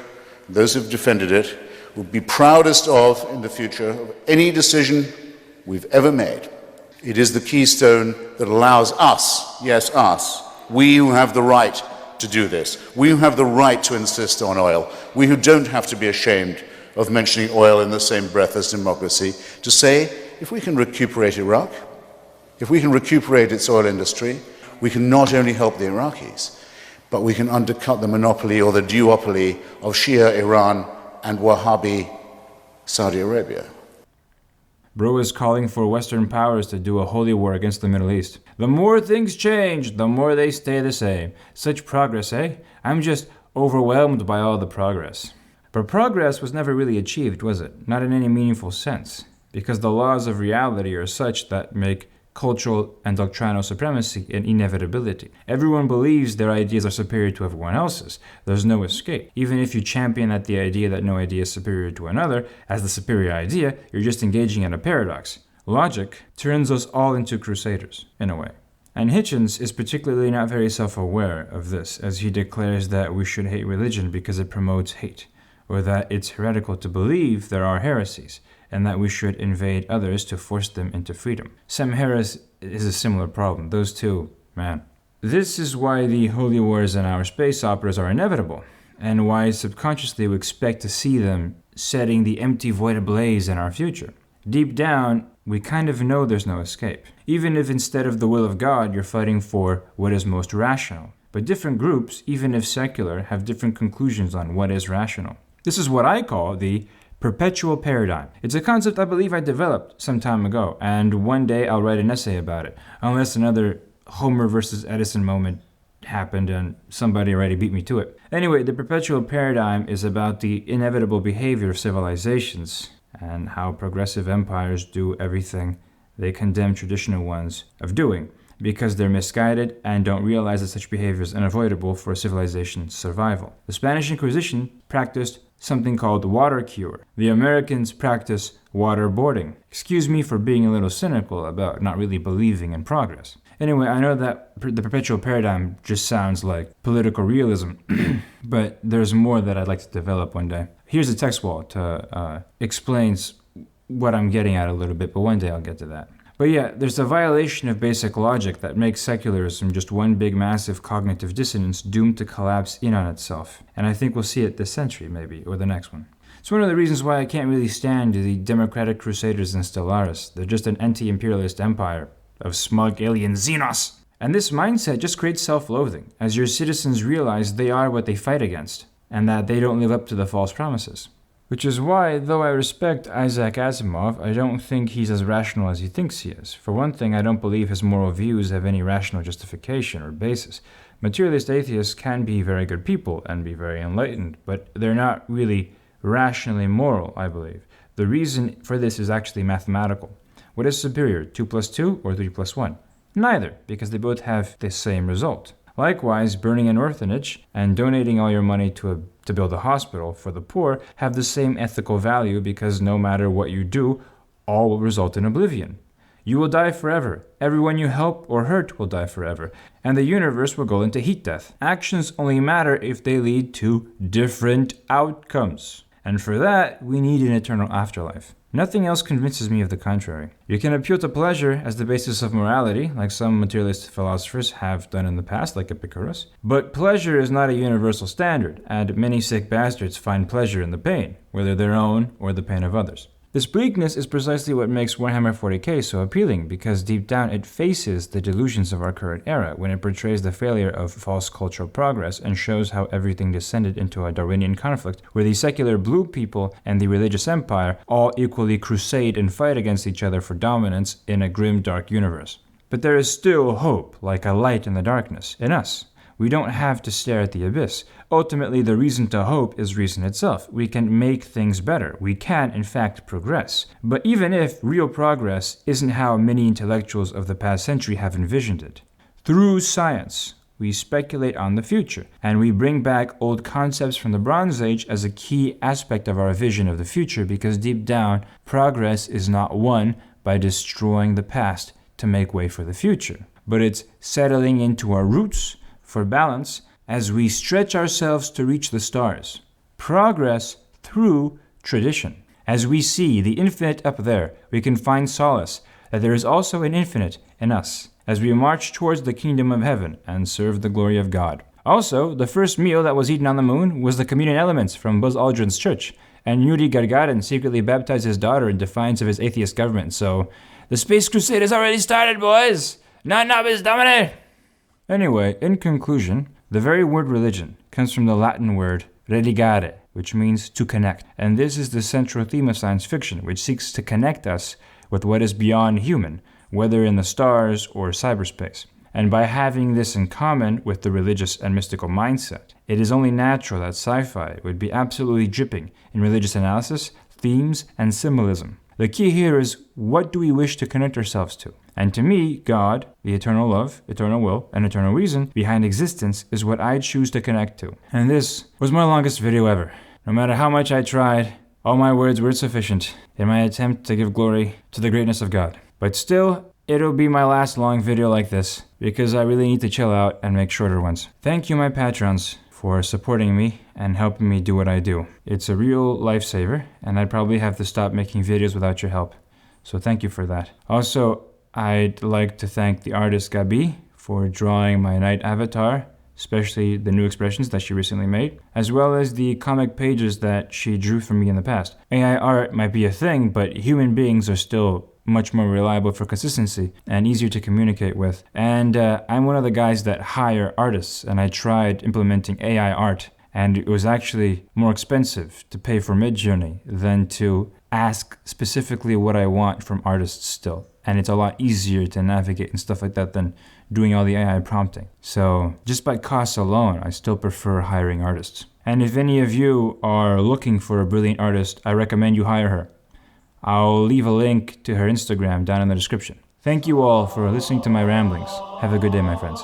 Speaker 13: those who've defended it, will be proudest of in the future of any decision we've ever made. It is the keystone that allows us, yes us, we who have the right to do this, we who have the right to insist on oil, we who don't have to be ashamed of mentioning oil in the same breath as democracy, to say, if we can recuperate Iraq, if we can recuperate its oil industry, we can not only help the Iraqis, but we can undercut the monopoly or the duopoly of Shia Iran and Wahhabi Saudi Arabia.
Speaker 2: Bro is calling for Western powers to do a holy war against the Middle East. The more things change, the more they stay the same. Such progress, eh? I'm just overwhelmed by all the progress. But progress was never really achieved, was it? Not in any meaningful sense. Because the laws of reality are such that make cultural and doctrinal supremacy an inevitability. Everyone believes their ideas are superior to everyone else's. There's no escape. Even if you champion that the idea that no idea is superior to another as the superior idea, you're just engaging in a paradox. Logic turns us all into crusaders, in a way. And Hitchens is particularly not very self-aware of this, as he declares that we should hate religion because it promotes hate, or that it's heretical to believe there are heresies, and that we should invade others to force them into freedom. Sam Harris is a similar problem. Those two, man. This is why the holy wars in our space operas are inevitable, and why subconsciously we expect to see them setting the empty void ablaze in our future. Deep down, we kind of know there's no escape, even if instead of the will of God, you're fighting for what is most rational. But different groups, even if secular, have different conclusions on what is rational. This is what I call the perpetual paradigm. It's a concept I believe I developed some time ago, and one day I'll write an essay about it, unless another Homer versus Edison moment happened and somebody already beat me to it. Anyway, the perpetual paradigm is about the inevitable behavior of civilizations and how progressive empires do everything they condemn traditional ones of doing, because they're misguided and don't realize that such behavior is unavoidable for civilization's survival. The Spanish Inquisition practiced something called water cure. The Americans practice waterboarding. Excuse me for being a little cynical about not really believing in progress. Anyway, I know that the perpetual paradigm just sounds like political realism, but there's more that I'd like to develop one day. Here's a text wall to explains what I'm getting at a little bit, but one day I'll get to that. But yeah, there's a violation of basic logic that makes secularism just one big massive cognitive dissonance doomed to collapse in on itself. And I think we'll see it this century, maybe, or the next one. It's one of the reasons why I can't really stand the democratic crusaders in Stellaris. They're just an anti-imperialist empire of smug alien Xenos. And this mindset just creates self-loathing, as your citizens realize they are what they fight against, and that they don't live up to the false promises. Which is why, though I respect Isaac Asimov, I don't think he's as rational as he thinks he is. For one thing, I don't believe his moral views have any rational justification or basis. Materialist atheists can be very good people and be very enlightened, but they're not really rationally moral, I believe. The reason for this is actually mathematical. What is superior, 2 plus 2 or 3 plus 1? Neither, because they both have the same result. Likewise, burning an orphanage and donating all your money to build a hospital for the poor have the same ethical value, because no matter what you do, all will result in oblivion. You will die forever. Everyone you help or hurt will die forever. And the universe will go into heat death. Actions only matter if they lead to different outcomes. And for that, we need an eternal afterlife. Nothing else convinces me of the contrary. You can appeal to pleasure as the basis of morality, like some materialist philosophers have done in the past, like Epicurus. But pleasure is not a universal standard, and many sick bastards find pleasure in the pain, whether their own or the pain of others. This bleakness is precisely what makes Warhammer 40k so appealing, because deep down it faces the delusions of our current era when it portrays the failure of false cultural progress and shows how everything descended into a Darwinian conflict where the secular blue people and the religious empire all equally crusade and fight against each other for dominance in a grim, dark universe. But there is still hope, like a light in the darkness, in us. We don't have to stare at the abyss. Ultimately, the reason to hope is reason itself. We can make things better. We can, in fact, progress. But even if real progress isn't how many intellectuals of the past century have envisioned it, through science, we speculate on the future, and we bring back old concepts from the Bronze Age as a key aspect of our vision of the future, because deep down, progress is not won by destroying the past to make way for the future, but it's settling into our roots for balance as we stretch ourselves to reach the stars. Progress through tradition. As we see the infinite up there, we can find solace that there is also an infinite in us, as we march towards the kingdom of heaven and serve the glory of God. Also, the first meal that was eaten on the moon was the communion elements from Buzz Aldrin's church, and Yuri Gagarin secretly baptized his daughter in defiance of his atheist government, so the Space Crusade has already started, boys! Non nobis domine! Anyway, in conclusion, the very word religion comes from the Latin word religare, which means to connect. And this is the central theme of science fiction, which seeks to connect us with what is beyond human, whether in the stars or cyberspace. And by having this in common with the religious and mystical mindset, it is only natural that sci-fi would be absolutely dripping in religious analysis, themes, and symbolism. The key here is, what do we wish to connect ourselves to? And to me, God, the eternal love, eternal will, and eternal reason behind existence is what I choose to connect to. And this was my longest video ever. No matter how much I tried, all my words were insufficient in my attempt to give glory to the greatness of God. But still, it'll be my last long video like this, because I really need to chill out and make shorter ones. Thank you, my patrons, for supporting me and helping me do what I do. It's a real lifesaver, and I'd probably have to stop making videos without your help. So thank you for that. Also, I'd like to thank the artist Gabi for drawing my knight avatar, especially the new expressions that she recently made, as well as the comic pages that she drew for me in the past. AI art might be a thing, but human beings are still much more reliable for consistency and easier to communicate with. And I'm one of the guys that hire artists, and I tried implementing AI art, and it was actually more expensive to pay for Midjourney than to ask specifically what I want from artists still. And it's a lot easier to navigate and stuff like that than doing all the AI prompting. So just by costs alone, I still prefer hiring artists. And if any of you are looking for a brilliant artist, I recommend you hire her. I'll leave a link to her Instagram down in the description. Thank you all for listening to my ramblings. Have a good day, my friends.